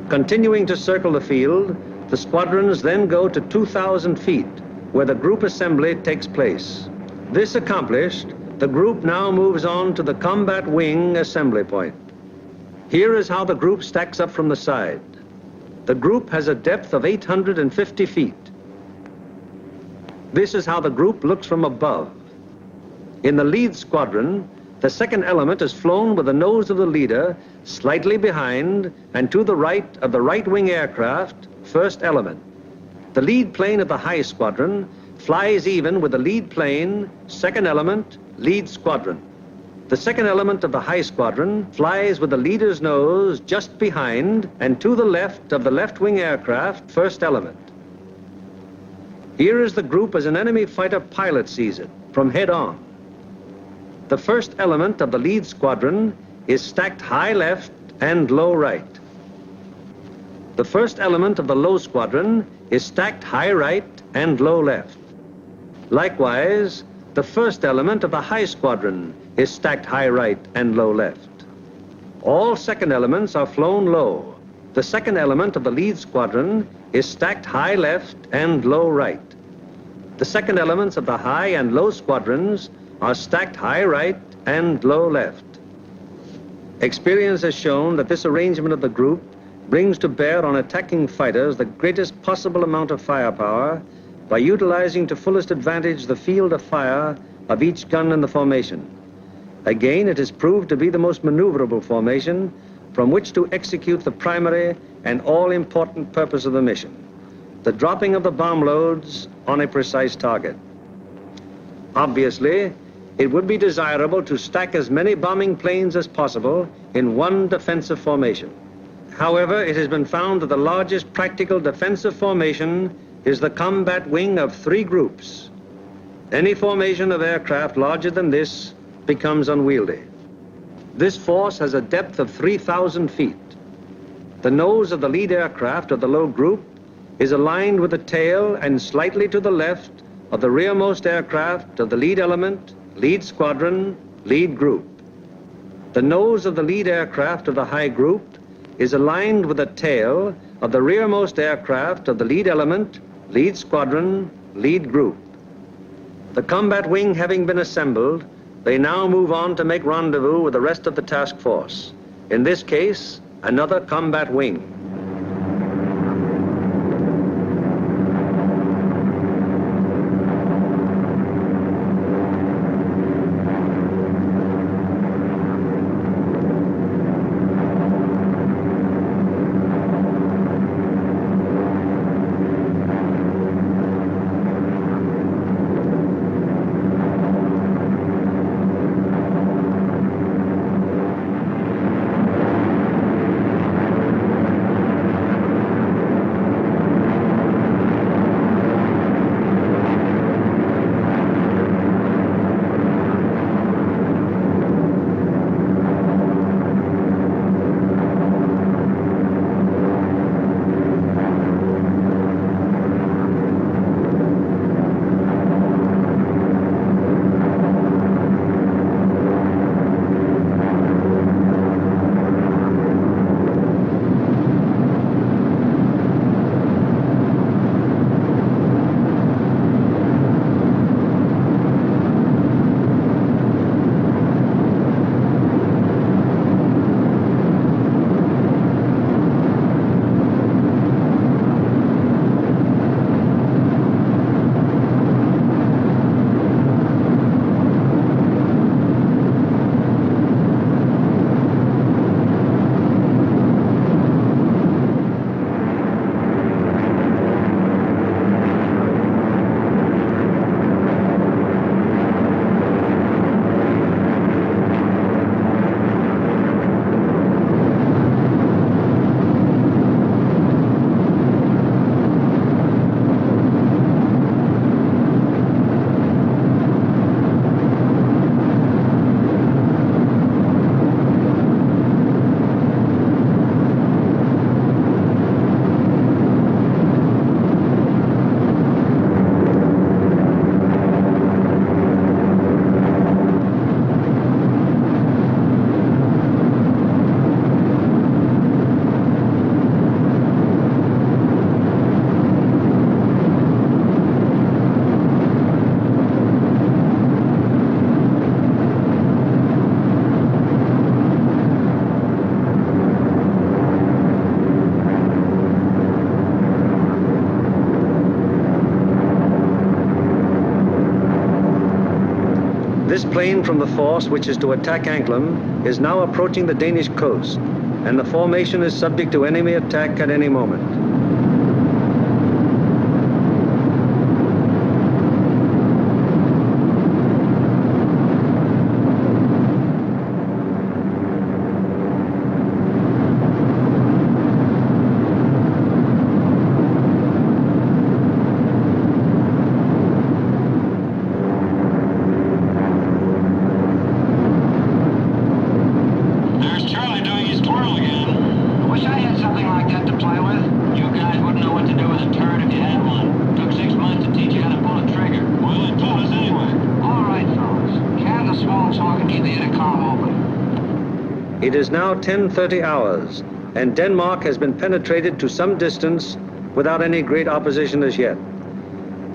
Speaker 1: Continuing to circle the field, the squadrons then go to 2,000 feet, where the group assembly takes place. This accomplished, the group now moves on to the combat wing assembly point. Here is how the group stacks up from the side. The group has a depth of 850 feet. This is how the group looks from above. In the lead squadron, the second element is flown with the nose of the leader slightly behind and to the right of the right wing aircraft, first element. The lead plane of the high squadron flies even with the lead plane, second element, lead squadron. The second element of the high squadron flies with the leader's nose just behind and to the left of the left wing aircraft, first element. Here is the group as an enemy fighter pilot sees it, from head on. The first element of the lead squadron is stacked high left and low right. The first element of the low squadron is stacked high right and low left. Likewise, the first element of the high squadron is stacked high right and low left. All second elements are flown low. The second element of the lead squadron is stacked high left and low right. The second elements of the high and low squadrons are stacked high right and low left. Experience has shown that this arrangement of the group brings to bear on attacking fighters the greatest possible amount of firepower by utilizing to fullest advantage the field of fire of each gun in the formation. Again, it is proved to be the most maneuverable formation from which to execute the primary and all-important purpose of the mission, the dropping of the bomb loads on a precise target. Obviously, it would be desirable to stack as many bombing planes as possible in one defensive formation. However, it has been found that the largest practical defensive formation is the combat wing of 3 groups. Any formation of aircraft larger than this becomes unwieldy. This force has a depth of 3,000 feet. The nose of the lead aircraft of the low group is aligned with the tail and slightly to the left of the rearmost aircraft of the lead element, lead squadron, lead group. The nose of the lead aircraft of the high group is aligned with the tail of the rearmost aircraft of the lead element, lead squadron, lead group. The combat wing having been assembled, they now move on to make rendezvous with the rest of the task force. In this case, another combat wing. This plane from the force which is to attack Anklam is now approaching the Danish coast, and the formation is subject to enemy attack at any moment. It is now 10:30 hours, and Denmark has been penetrated to some distance without any great opposition as yet.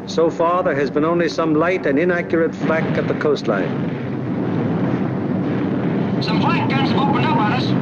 Speaker 1: So far, there has been only some light and inaccurate flak at the coastline.
Speaker 4: Some flank guns have opened up on us.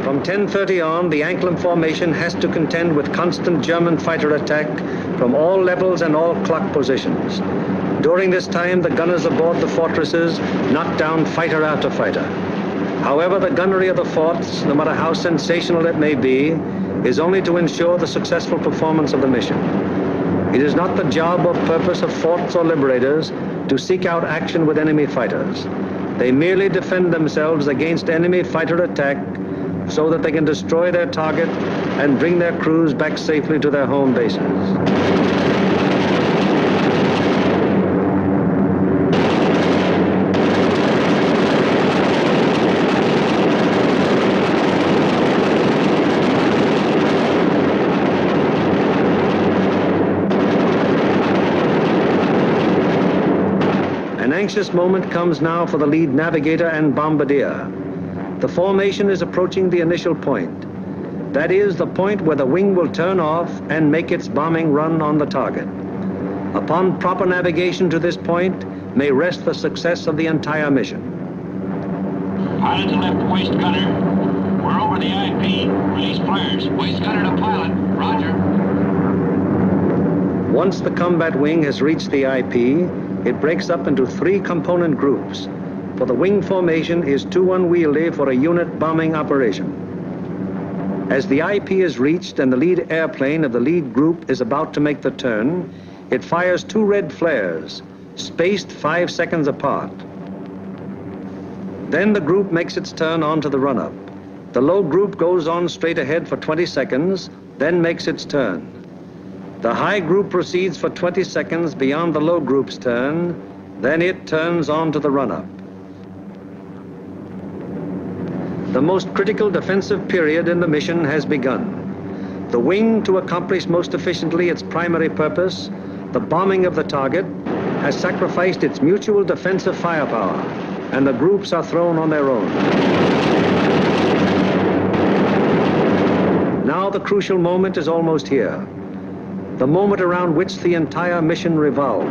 Speaker 1: From 10:30 on, the Anklam formation has to contend with constant German fighter attack from all levels and all clock positions. During this time, the gunners aboard the fortresses knock down fighter after fighter. However, the gunnery of the forts, no matter how sensational it may be, is only to ensure the successful performance of the mission. It is not the job or purpose of forts or liberators to seek out action with enemy fighters. They merely defend themselves against enemy fighter attack so that they can destroy their target and bring their crews back safely to their home bases. An anxious moment comes now for the lead navigator and bombardier. The formation is approaching the initial point. That is the point where the wing will turn off and make its bombing run on the target. Upon proper navigation to this point may rest the success of the entire mission.
Speaker 4: Pilot to left waist gunner. We're over the IP. Release flares. Waist gunner to pilot. Roger.
Speaker 1: Once the combat wing has reached the IP, it breaks up into 3 component groups, for the wing formation is too unwieldy for a unit bombing operation. As the IP is reached and the lead airplane of the lead group is about to make the turn, it fires 2 red flares, spaced 5 seconds apart. Then the group makes its turn onto the run-up. The low group goes on straight ahead for 20 seconds, then makes its turn. The high group proceeds for 20 seconds beyond the low group's turn, then it turns on to the run-up. The most critical defensive period in the mission has begun. The wing, to accomplish most efficiently its primary purpose, the bombing of the target, has sacrificed its mutual defensive firepower, and the groups are thrown on their own. Now the crucial moment is almost here, the moment around which the entire mission revolves.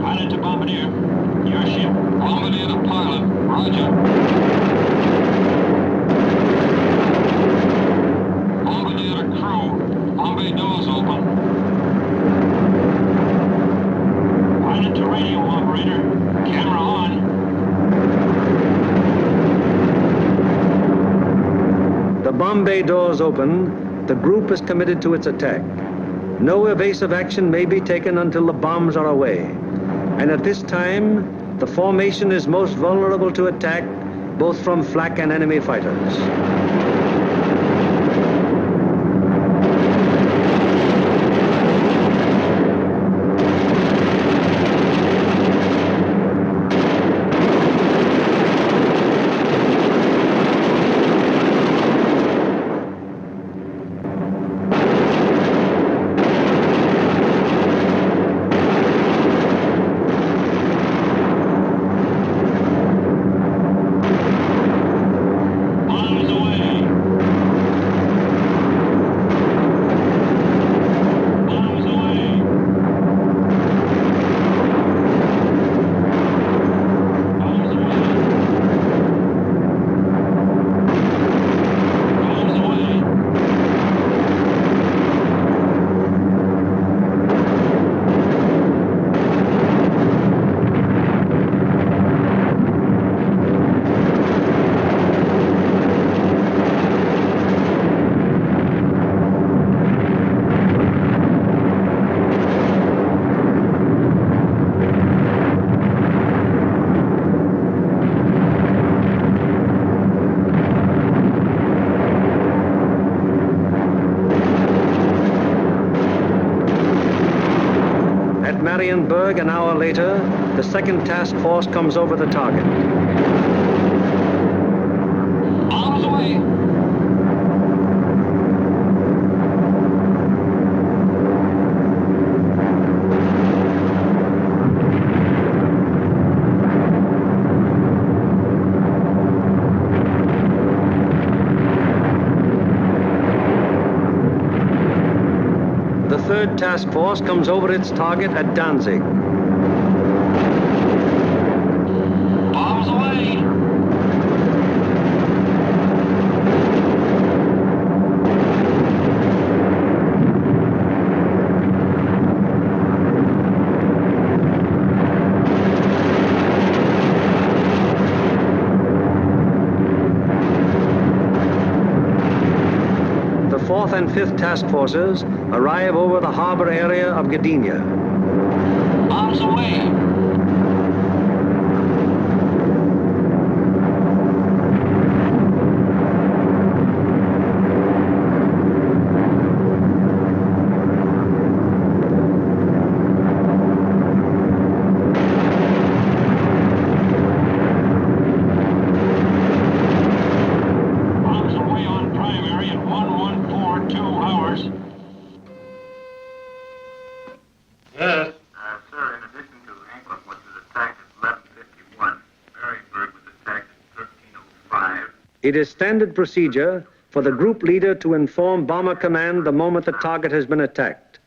Speaker 4: Pilot to bombardier. Your ship. Bombardier to pilot. Roger. Bombardier to crew. Bombay doors open. Pilot to radio operator. Camera on.
Speaker 1: The bomb bay doors open, the group is committed to its attack. No evasive action may be taken until the bombs are away. And at this time, the formation is most vulnerable to attack, both from flak and enemy fighters. Marienburg, an hour later, the second task force comes over the target.
Speaker 4: Bombs away.
Speaker 1: The third task force comes over its target at Danzig.
Speaker 4: Bombs away.
Speaker 1: The fourth and fifth task forces arrive over the harbor area of Gdynia.
Speaker 4: Bombs away. Bombs away on primary at 1142 hours.
Speaker 1: It is standard procedure for the group leader to inform Bomber Command the moment the target has been attacked.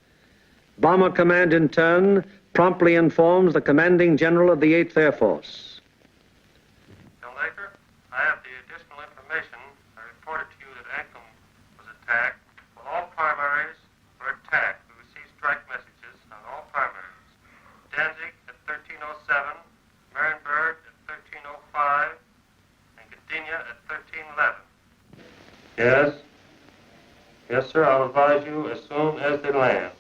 Speaker 1: Bomber Command, in turn, promptly informs the commanding general of the 8th Air Force.
Speaker 3: Bill Laker, I have the additional information. I reported to you that Anclam was attacked. Well, all primaries were attacked. We received strike messages on all primaries. Danzig at 1307, Marienburg at 1305, and Gdynia at 1311. Yes? Yes, sir, I'll advise you as soon as they land.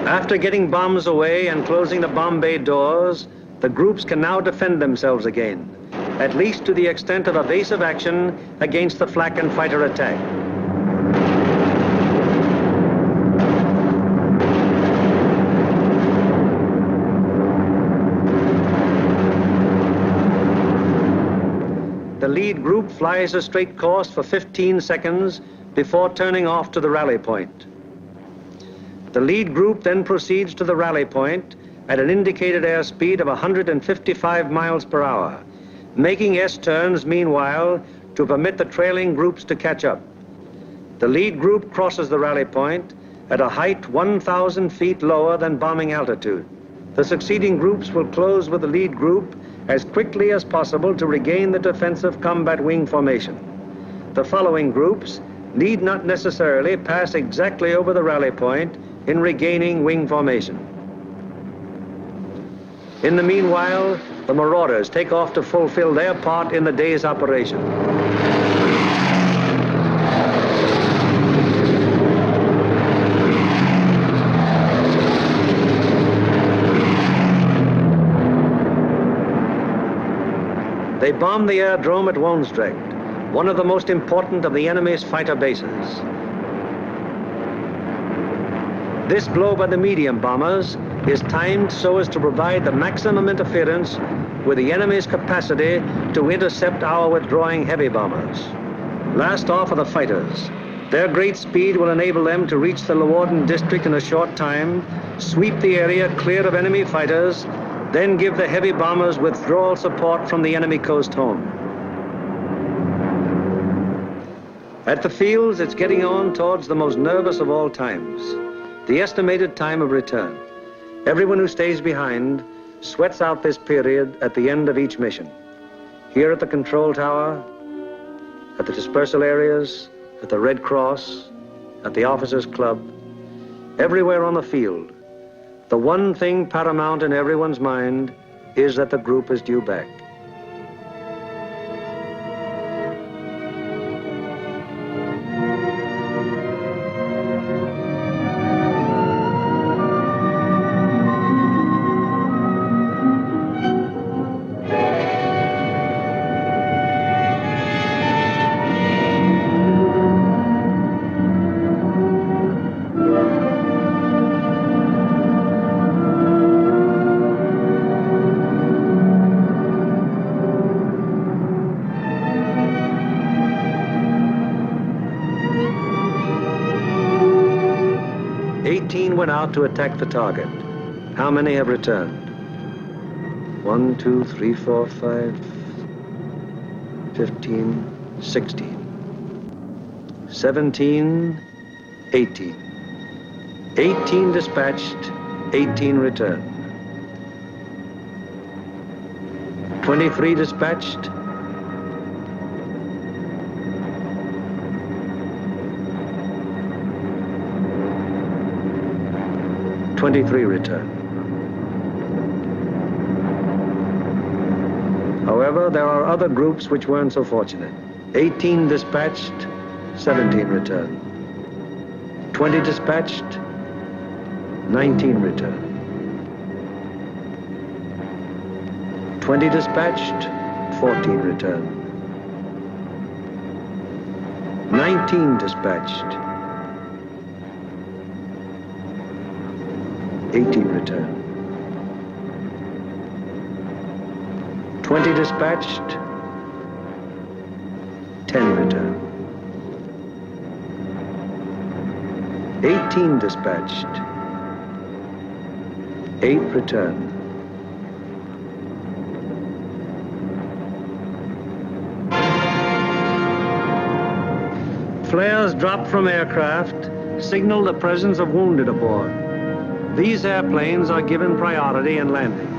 Speaker 1: After getting bombs away and closing the bomb bay doors, the groups can now defend themselves again, at least to the extent of evasive action against the flak and fighter attack. The lead group flies a straight course for 15 seconds before turning off to the rally point. The lead group then proceeds to the rally point at an indicated airspeed of 155 miles per hour, making S-turns meanwhile to permit the trailing groups to catch up. The lead group crosses the rally point at a height 1,000 feet lower than bombing altitude. The succeeding groups will close with the lead group as quickly as possible to regain the defensive combat wing formation. The following groups need not necessarily pass exactly over the rally point in regaining wing formation. In the meanwhile, the Marauders take off to fulfill their part in the day's operation. They bomb the aerodrome at Woensdrecht, one of the most important of the enemy's fighter bases. This blow by the medium bombers is timed so as to provide the maximum interference with the enemy's capacity to intercept our withdrawing heavy bombers. Last off are the fighters. Their great speed will enable them to reach the Leeuwarden district in a short time, sweep the area clear of enemy fighters, then give the heavy bombers withdrawal support from the enemy coast home. At the fields, it's getting on towards the most nervous of all times, the estimated time of return. Everyone who stays behind sweats out this period at the end of each mission. Here at the control tower, at the dispersal areas, at the Red Cross, at the Officers' Club, everywhere on the field, the one thing paramount in everyone's mind is that the group is due back. Went out to attack the target. How many have returned? 1, 2, 3, 4, 5, 15, 16, 17, 18. 18 dispatched, 18 returned. 23 dispatched, 23 returned. However, there are other groups which weren't so fortunate. 18 dispatched, 17 returned. 20 dispatched, 19 returned. 20 dispatched, 14 returned. 19 dispatched, 18 returned. 20 dispatched, 10 returned. 18 dispatched, 8 returned. Flares dropped from aircraft signal the presence of wounded aboard. These airplanes are given priority in landing.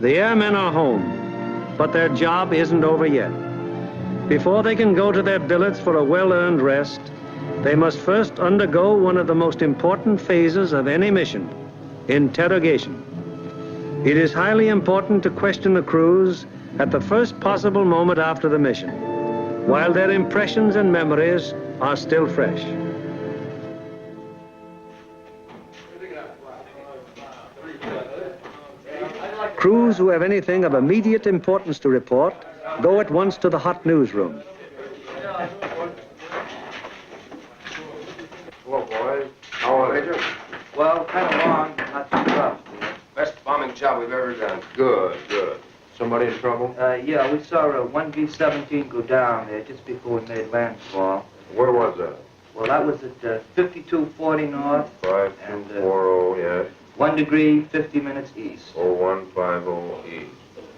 Speaker 1: The airmen are home, but their job isn't over yet. Before they can go to their billets for a well-earned rest, they must first undergo one of the most important phases of any mission, interrogation. It is highly important to question the crews at the first possible moment after the mission, while their impressions and memories are still fresh. Crews who have anything of immediate importance to report go at once to the hot newsroom.
Speaker 9: Hello, boys. How are they?
Speaker 11: Well, kind of long, but not too tough.
Speaker 9: Best bombing job we've ever done. Good, good. Somebody in trouble?
Speaker 11: Yeah, we saw a 1B-17 go down there just before we made landfall.
Speaker 9: Where was that?
Speaker 11: Well, that was at 5240 north.
Speaker 9: 5240, yes.
Speaker 11: 1 degree, 50 minutes east.
Speaker 9: 0150 east.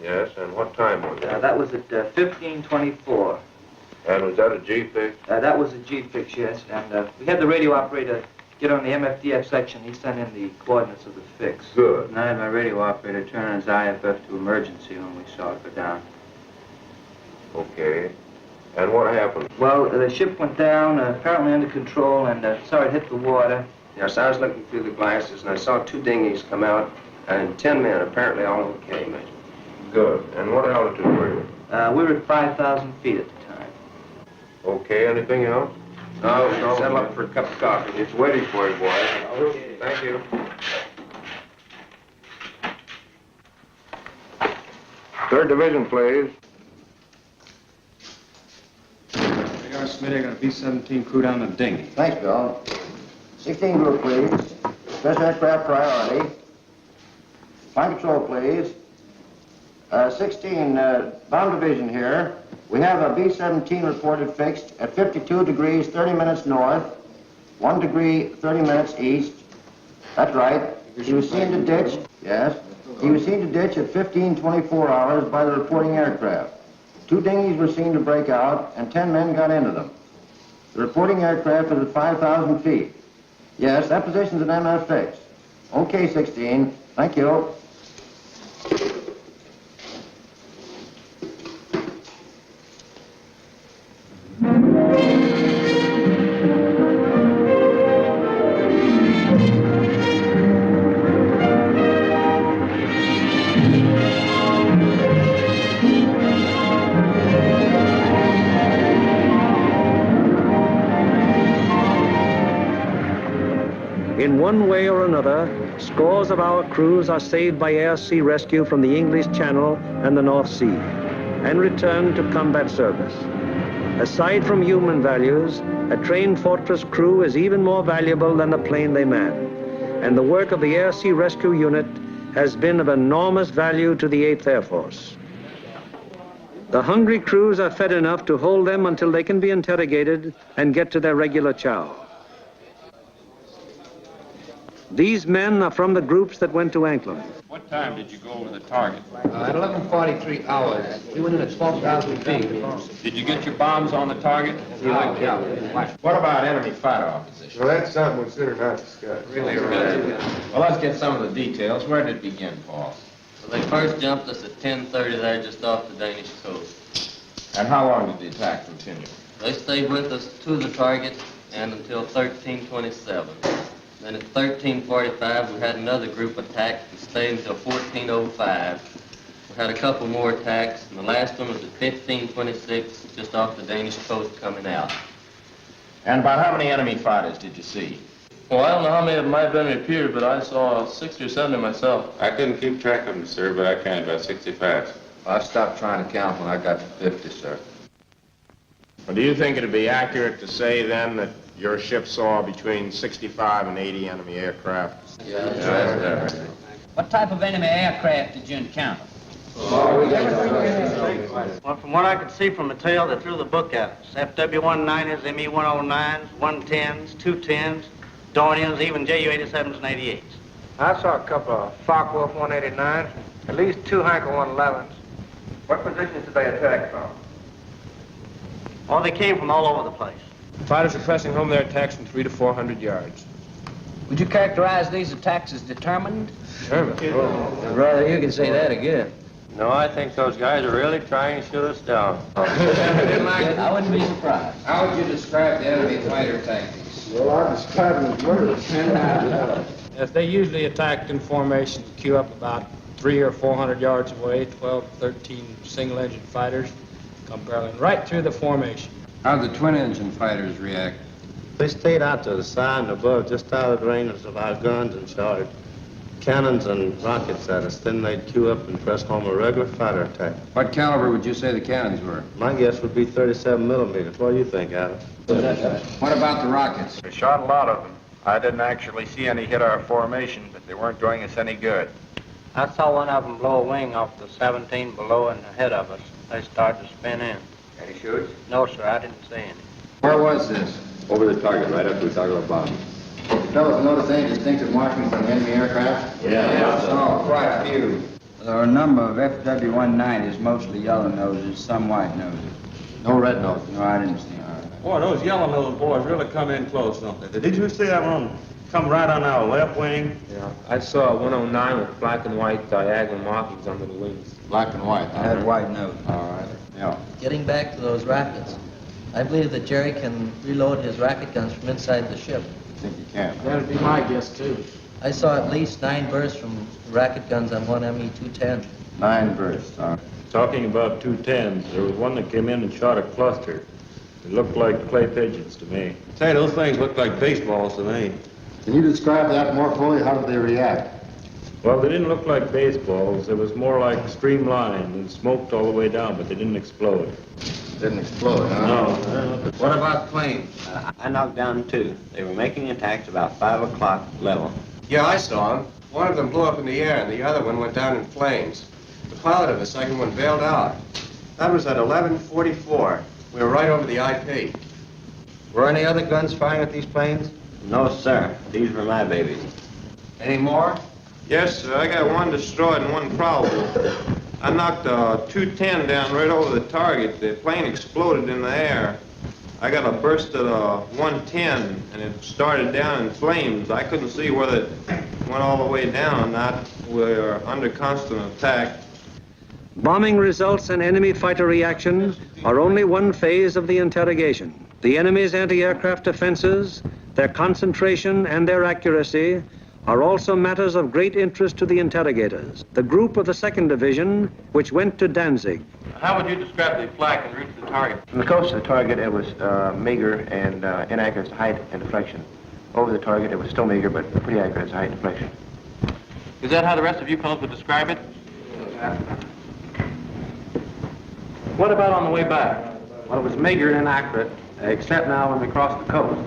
Speaker 9: Yes, and what time was it?
Speaker 11: That was at 1524.
Speaker 9: And was that a G-fix?
Speaker 11: That was a G-fix, yes. And we had the radio operator get on the MFDF section. He sent in the coordinates of the fix.
Speaker 9: Good.
Speaker 7: And I had my radio operator turn on his IFF to emergency when we saw it go down.
Speaker 9: Okay. And what happened?
Speaker 11: Well, the ship went down, apparently under control, and saw it hit the water.
Speaker 13: Yes, I was looking through the glasses, and I saw 2 dinghies come out, and 10 men, apparently all okay, Major.
Speaker 9: Good. And what altitude were you?
Speaker 11: We were at 5,000 feet at the time.
Speaker 9: Okay, anything else?
Speaker 13: No, settle up for a cup of coffee.
Speaker 9: It's waiting for you, boys. Okay. Thank you. Third Division, please.
Speaker 12: We got Smitty, I got a B-17 crew down the dinghy.
Speaker 11: Thanks, Bill. 16 group, please. Special aircraft priority. Flight control, please. 16, bomb division here. We have a B-17 reported fixed at 52 degrees, 30 minutes north, 1 degree, 30 minutes east. That's right. He was seen to ditch, yes. He was seen to ditch at 15:24 hours by the reporting aircraft. 2 dinghies were seen to break out, and 10 men got into them. The reporting aircraft is at 5,000 feet. Yes, that position's an MF fix. Okay, 16. Thank you.
Speaker 1: In one way or another, scores of our crews are saved by air-sea rescue from the English Channel and the North Sea and returned to combat service. Aside from human values, a trained fortress crew is even more valuable than the plane they man. And the work of the air-sea rescue unit has been of enormous value to the 8th Air Force. The hungry crews are fed enough to hold them until they can be interrogated and get to their regular chow. These men are from the groups that went to Anklam.
Speaker 21: What time did you go over the target?
Speaker 11: At 11:43 hours. We went in at 12,000 feet.
Speaker 21: Did you get your bombs on the target?
Speaker 11: Yeah.
Speaker 21: What about enemy fighter opposition?
Speaker 9: Well, that's something we should not discuss.
Speaker 21: Really? Well, let's get some of the details. Where did it begin, Paul?
Speaker 14: Well, they first jumped us at 10:30 there just off the Danish coast.
Speaker 21: And how long did the attack continue?
Speaker 14: They stayed with us to the target and until 13:27. Then at 13:45 we had another group attack and stayed until 14:05. We had a couple more attacks, and the last one was at 15:26 just off the Danish coast coming out.
Speaker 21: And about how many enemy fighters did you see?
Speaker 14: Well, I don't know how many of them might have been repeated, but I saw 60 or 70 myself.
Speaker 6: I couldn't keep track of them, sir, but I counted about 65.
Speaker 11: I stopped trying to count when I got to 50, sir.
Speaker 21: Well, do you think it'd be accurate to say then that your ship saw between 65 and 80 enemy aircraft?
Speaker 14: Yeah.
Speaker 16: What type of enemy aircraft did you encounter?
Speaker 19: Well, from what I could see from the tail, they threw the book at us. FW-19s, ME-109s, 110s, 210s, Dornians, even JU-87s and 88s.
Speaker 18: I saw a couple of Focke-Wulf 189s, at least 2 Heinkel 111s. What positions did they attack from?
Speaker 19: Oh, they came from all over the place.
Speaker 9: Fighters are pressing home their attacks from 300 to 400 yards.
Speaker 16: Would you characterize these attacks as determined?
Speaker 9: Determined? Oh.
Speaker 10: I'd rather you could say that again.
Speaker 14: No, I think those guys are really trying to shoot us down.
Speaker 16: I wouldn't be surprised.
Speaker 11: How would you describe the enemy fighter tactics?
Speaker 9: Well, I describe them as murderous. Yes, they usually attacked in formation, queue up about 300 or 400 yards away, 12, 13 single-engine fighters, come barreling right through the formation.
Speaker 7: How'd the twin-engine fighters react?
Speaker 23: They stayed out to the side and above, just out of the range of our guns, and shouted cannons and rockets at us. Then they'd queue up and press home a regular fighter attack.
Speaker 7: What caliber would you say the cannons were?
Speaker 23: My guess would be 37 millimeters. What do you think, Adam?
Speaker 7: What about the rockets?
Speaker 21: We shot a lot of them. I didn't actually see any hit our formation, but they weren't doing us any good.
Speaker 19: I saw one of them blow a wing off the 17 below and ahead of us. They started to spin in.
Speaker 11: Any shoots?
Speaker 19: No, sir, I didn't see any.
Speaker 7: Where was this?
Speaker 6: Over the target, right after we talked about bombs.
Speaker 11: Fellows notice any distinctive markings on the enemy aircraft?
Speaker 7: Yeah.
Speaker 11: Oh, quite a few.
Speaker 24: There are a number of FW-190s, mostly yellow noses, some white noses.
Speaker 23: No red nose.
Speaker 24: No, I didn't see them.
Speaker 25: Boy, those yellow-nosed boys really come in close, don't they? Did you see that one come right on our left wing?
Speaker 9: Yeah, I saw a 109 with black and white diagonal markings under the wings.
Speaker 11: Black and white, huh?
Speaker 24: Had white nose.
Speaker 11: All right. Yeah.
Speaker 26: Getting back to those rockets, I believe that Jerry can reload his rocket guns from inside the ship.
Speaker 11: I think you can.
Speaker 20: That'd be my guess, too.
Speaker 26: I saw at least 9 bursts from rocket guns on one ME-210.
Speaker 11: 9 bursts, huh?
Speaker 25: Talking about 210s, there was one that came in and shot a cluster. It looked like clay pigeons to me. Say, those things looked like baseballs to me.
Speaker 11: Can you describe that more fully? How did they react?
Speaker 25: Well, they didn't look like baseballs. It was more like streamlined and smoked all the way down, but they didn't explode.
Speaker 7: Didn't explode, huh?
Speaker 25: No.
Speaker 7: What about planes?
Speaker 2: I knocked down 2. They were making attacks about 5 o'clock level.
Speaker 13: Yeah, I saw them. One of them blew up in the air, and the other one went down in flames. The pilot of the second one bailed out. That was at 11:44. We were right over the IP.
Speaker 7: Were any other guns firing at these planes?
Speaker 2: No, sir. These were my babies.
Speaker 7: Any more?
Speaker 9: Yes, sir. I got one destroyed and one probable. I knocked a 210 down right over the target. The plane exploded in the air. I got a burst at a 110, and it started down in flames. I couldn't see whether it went all the way down or not. We were under constant attack.
Speaker 1: Bombing results and enemy fighter reaction are only one phase of the interrogation. The enemy's anti-aircraft defenses, their concentration and their accuracy are also matters of great interest to the interrogators. The group of the 2nd Division, which went to Danzig.
Speaker 3: How would you describe the flak en route to the target?
Speaker 5: From the coast to the target, it was meager and inaccurate as to height and deflection. Over the target, it was still meager, but pretty accurate as to height and deflection.
Speaker 3: Is that how the rest of you fellows would describe it?
Speaker 20: What about on the way back? Well, it was meager and inaccurate, except now when we crossed the coast.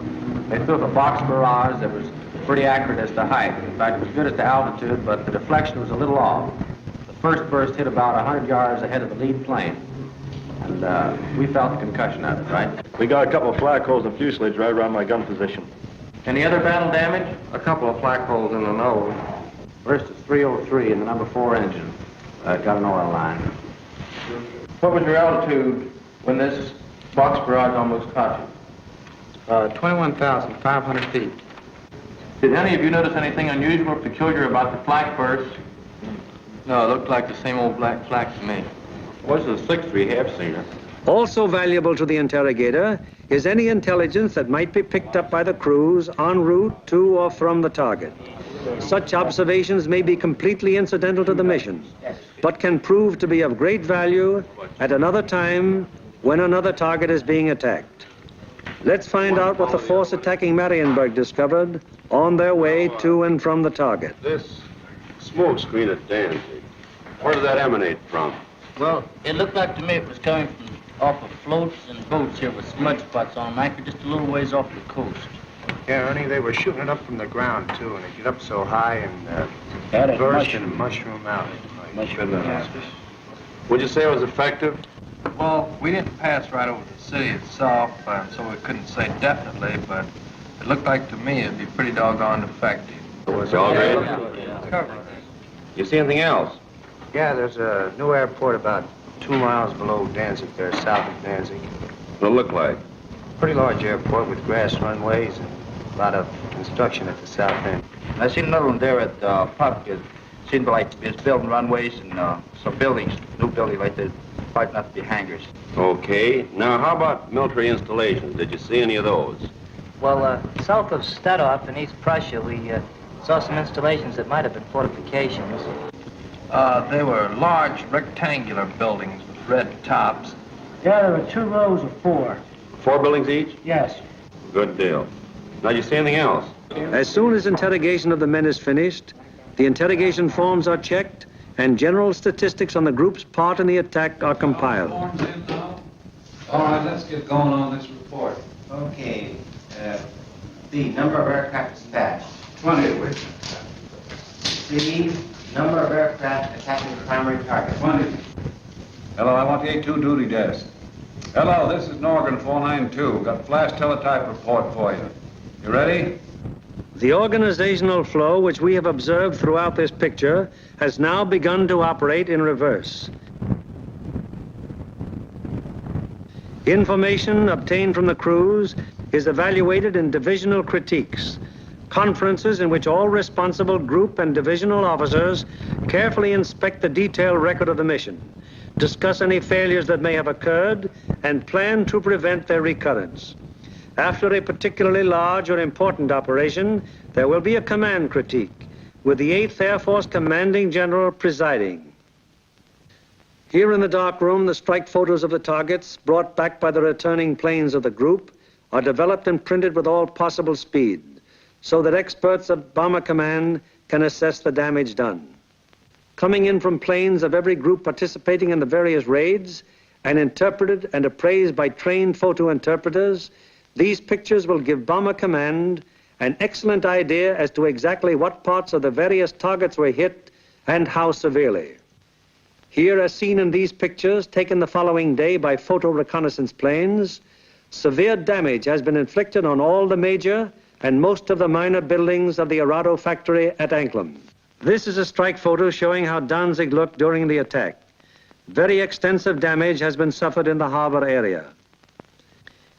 Speaker 20: They threw up a box barrage that was pretty accurate as to height. In fact, it was good as to altitude, but the deflection was a little off. The first burst hit about 100 yards ahead of the lead plane, and we felt the concussion of it, right?
Speaker 25: We got a couple of flak holes in the fuselage right around my gun position.
Speaker 20: Any other battle damage?
Speaker 13: A couple of flak holes in the nose.
Speaker 20: Burst is 303 in the number 4 engine. Got an oil line. What was your altitude when this box barrage almost caught you?
Speaker 5: 21,500 feet.
Speaker 3: Did any of you notice anything unusual or peculiar about the flak burst?
Speaker 14: No, it looked like the same old black flak to me.
Speaker 25: What's the 6th we have seen her?
Speaker 1: Also valuable to the interrogator is any intelligence that might be picked up by the crews en route to or from the target. Such observations may be completely incidental to the mission, but can prove to be of great value at another time when another target is being attacked. Let's find out what the force attacking Marienburg discovered on their way to and from the target.
Speaker 8: This smoke screen at Danzig, where did that emanate from?
Speaker 26: Well, it looked like to me it was coming from off of floats and boats here with smudge spots on them, anchored just a little ways off the coast.
Speaker 5: Yeah, Ernie, they were shooting it up from the ground, too, and it get up so high and
Speaker 26: That
Speaker 5: burst and mushroom out.
Speaker 8: Would you say it was effective?
Speaker 13: Well, we didn't pass right over the city itself, so we couldn't say definitely, but it looked like to me it'd be pretty doggone effective.
Speaker 8: Was all right?
Speaker 13: Cover.
Speaker 8: You see anything else?
Speaker 5: Yeah, there's a new airport about 2 miles below Danzig there, south of Danzig.
Speaker 8: What it look like?
Speaker 5: Pretty large airport with grass runways and a lot of construction at the south end.
Speaker 15: I seen another one there at Puck. It seemed like it's building runways and some buildings, new building like that, quite not to be hangars.
Speaker 8: Okay. Now, how about military installations? Did you see any of those?
Speaker 17: Well, south of Stadthof in East Prussia, we saw some installations that might have been fortifications.
Speaker 13: They were large rectangular buildings with red tops.
Speaker 17: Yeah, there were 2 rows of 4.
Speaker 8: 4 buildings each?
Speaker 17: Yes.
Speaker 8: Good deal. Now, did you see anything else?
Speaker 1: As soon as interrogation of the men is finished, the interrogation forms are checked and general statistics on the group's part in the attack are compiled.
Speaker 12: All right, let's get going on this report.
Speaker 11: Okay. B, number of aircraft dispatched.
Speaker 12: 20.
Speaker 11: C, number of aircraft attacking the primary target.
Speaker 12: 20. Hello, I want the A2 duty desk. Hello, this is Norgan 492. Got flash teletype report for you. You ready?
Speaker 1: The organizational flow which we have observed throughout this picture has now begun to operate in reverse. Information obtained from the crews is evaluated in divisional critiques, conferences in which all responsible group and divisional officers carefully inspect the detailed record of the mission, discuss any failures that may have occurred, and plan to prevent their recurrence. After a particularly large or important operation, there will be a command critique, with the 8th Air Force Commanding General presiding. Here in the dark room, the strike photos of the targets brought back by the returning planes of the group are developed and printed with all possible speed, so that experts of Bomber Command can assess the damage done. Coming in from planes of every group participating in the various raids, and interpreted and appraised by trained photo interpreters, these pictures will give Bomber Command an excellent idea as to exactly what parts of the various targets were hit and how severely. Here, as seen in these pictures taken the following day by photo reconnaissance planes, severe damage has been inflicted on all the major and most of the minor buildings of the Arado factory at Anklam. This is a strike photo showing how Danzig looked during the attack. Very extensive damage has been suffered in the harbor area.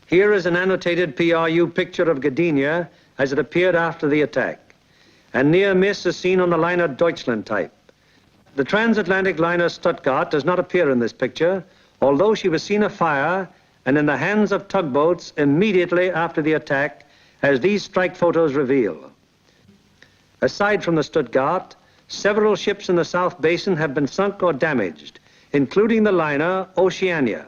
Speaker 1: Here is an annotated PRU picture of Gdynia as it appeared after the attack. A near miss is seen on the liner Deutschland type. The transatlantic liner Stuttgart does not appear in this picture, although she was seen afire and in the hands of tugboats immediately after the attack, as these strike photos reveal. Aside from the Stuttgart, several ships in the South Basin have been sunk or damaged, including the liner Oceania.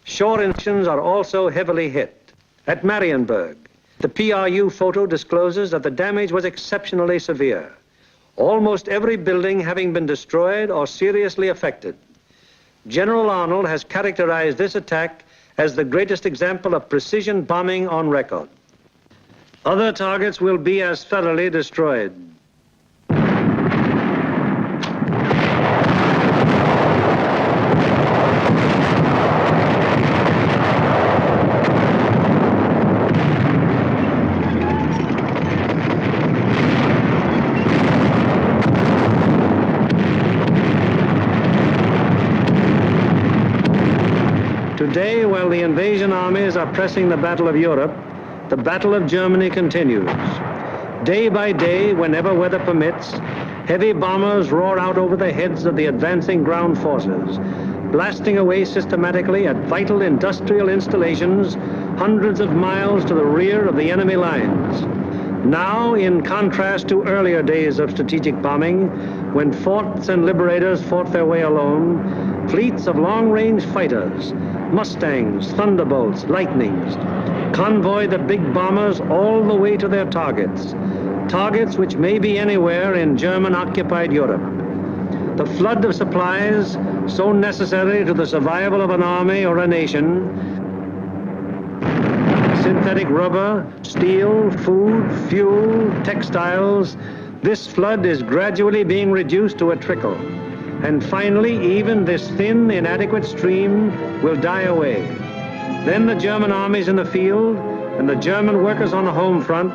Speaker 1: Shore engines are also heavily hit. At Marienburg, the PRU photo discloses that the damage was exceptionally severe, almost every building having been destroyed or seriously affected. General Arnold has characterized this attack as the greatest example of precision bombing on record. Other targets will be as thoroughly destroyed. Today, while the invasion armies are pressing the Battle of Europe, the Battle of Germany continues. Day by day, whenever weather permits, heavy bombers roar out over the heads of the advancing ground forces, blasting away systematically at vital industrial installations hundreds of miles to the rear of the enemy lines. Now, in contrast to earlier days of strategic bombing, when forts and liberators fought their way alone, fleets of long-range fighters, Mustangs, Thunderbolts, Lightnings, convoy the big bombers all the way to their targets, targets which may be anywhere in German-occupied Europe. The flood of supplies, so necessary to the survival of an army or a nation, synthetic rubber, steel, food, fuel, textiles, this flood is gradually being reduced to a trickle. And finally, even this thin, inadequate stream will die away. Then the German armies in the field and the German workers on the home front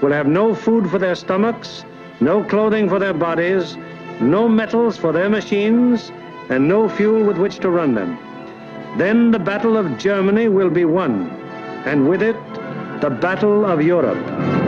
Speaker 1: will have no food for their stomachs, no clothing for their bodies, no metals for their machines, and no fuel with which to run them. Then the Battle of Germany will be won, and with it, the Battle of Europe.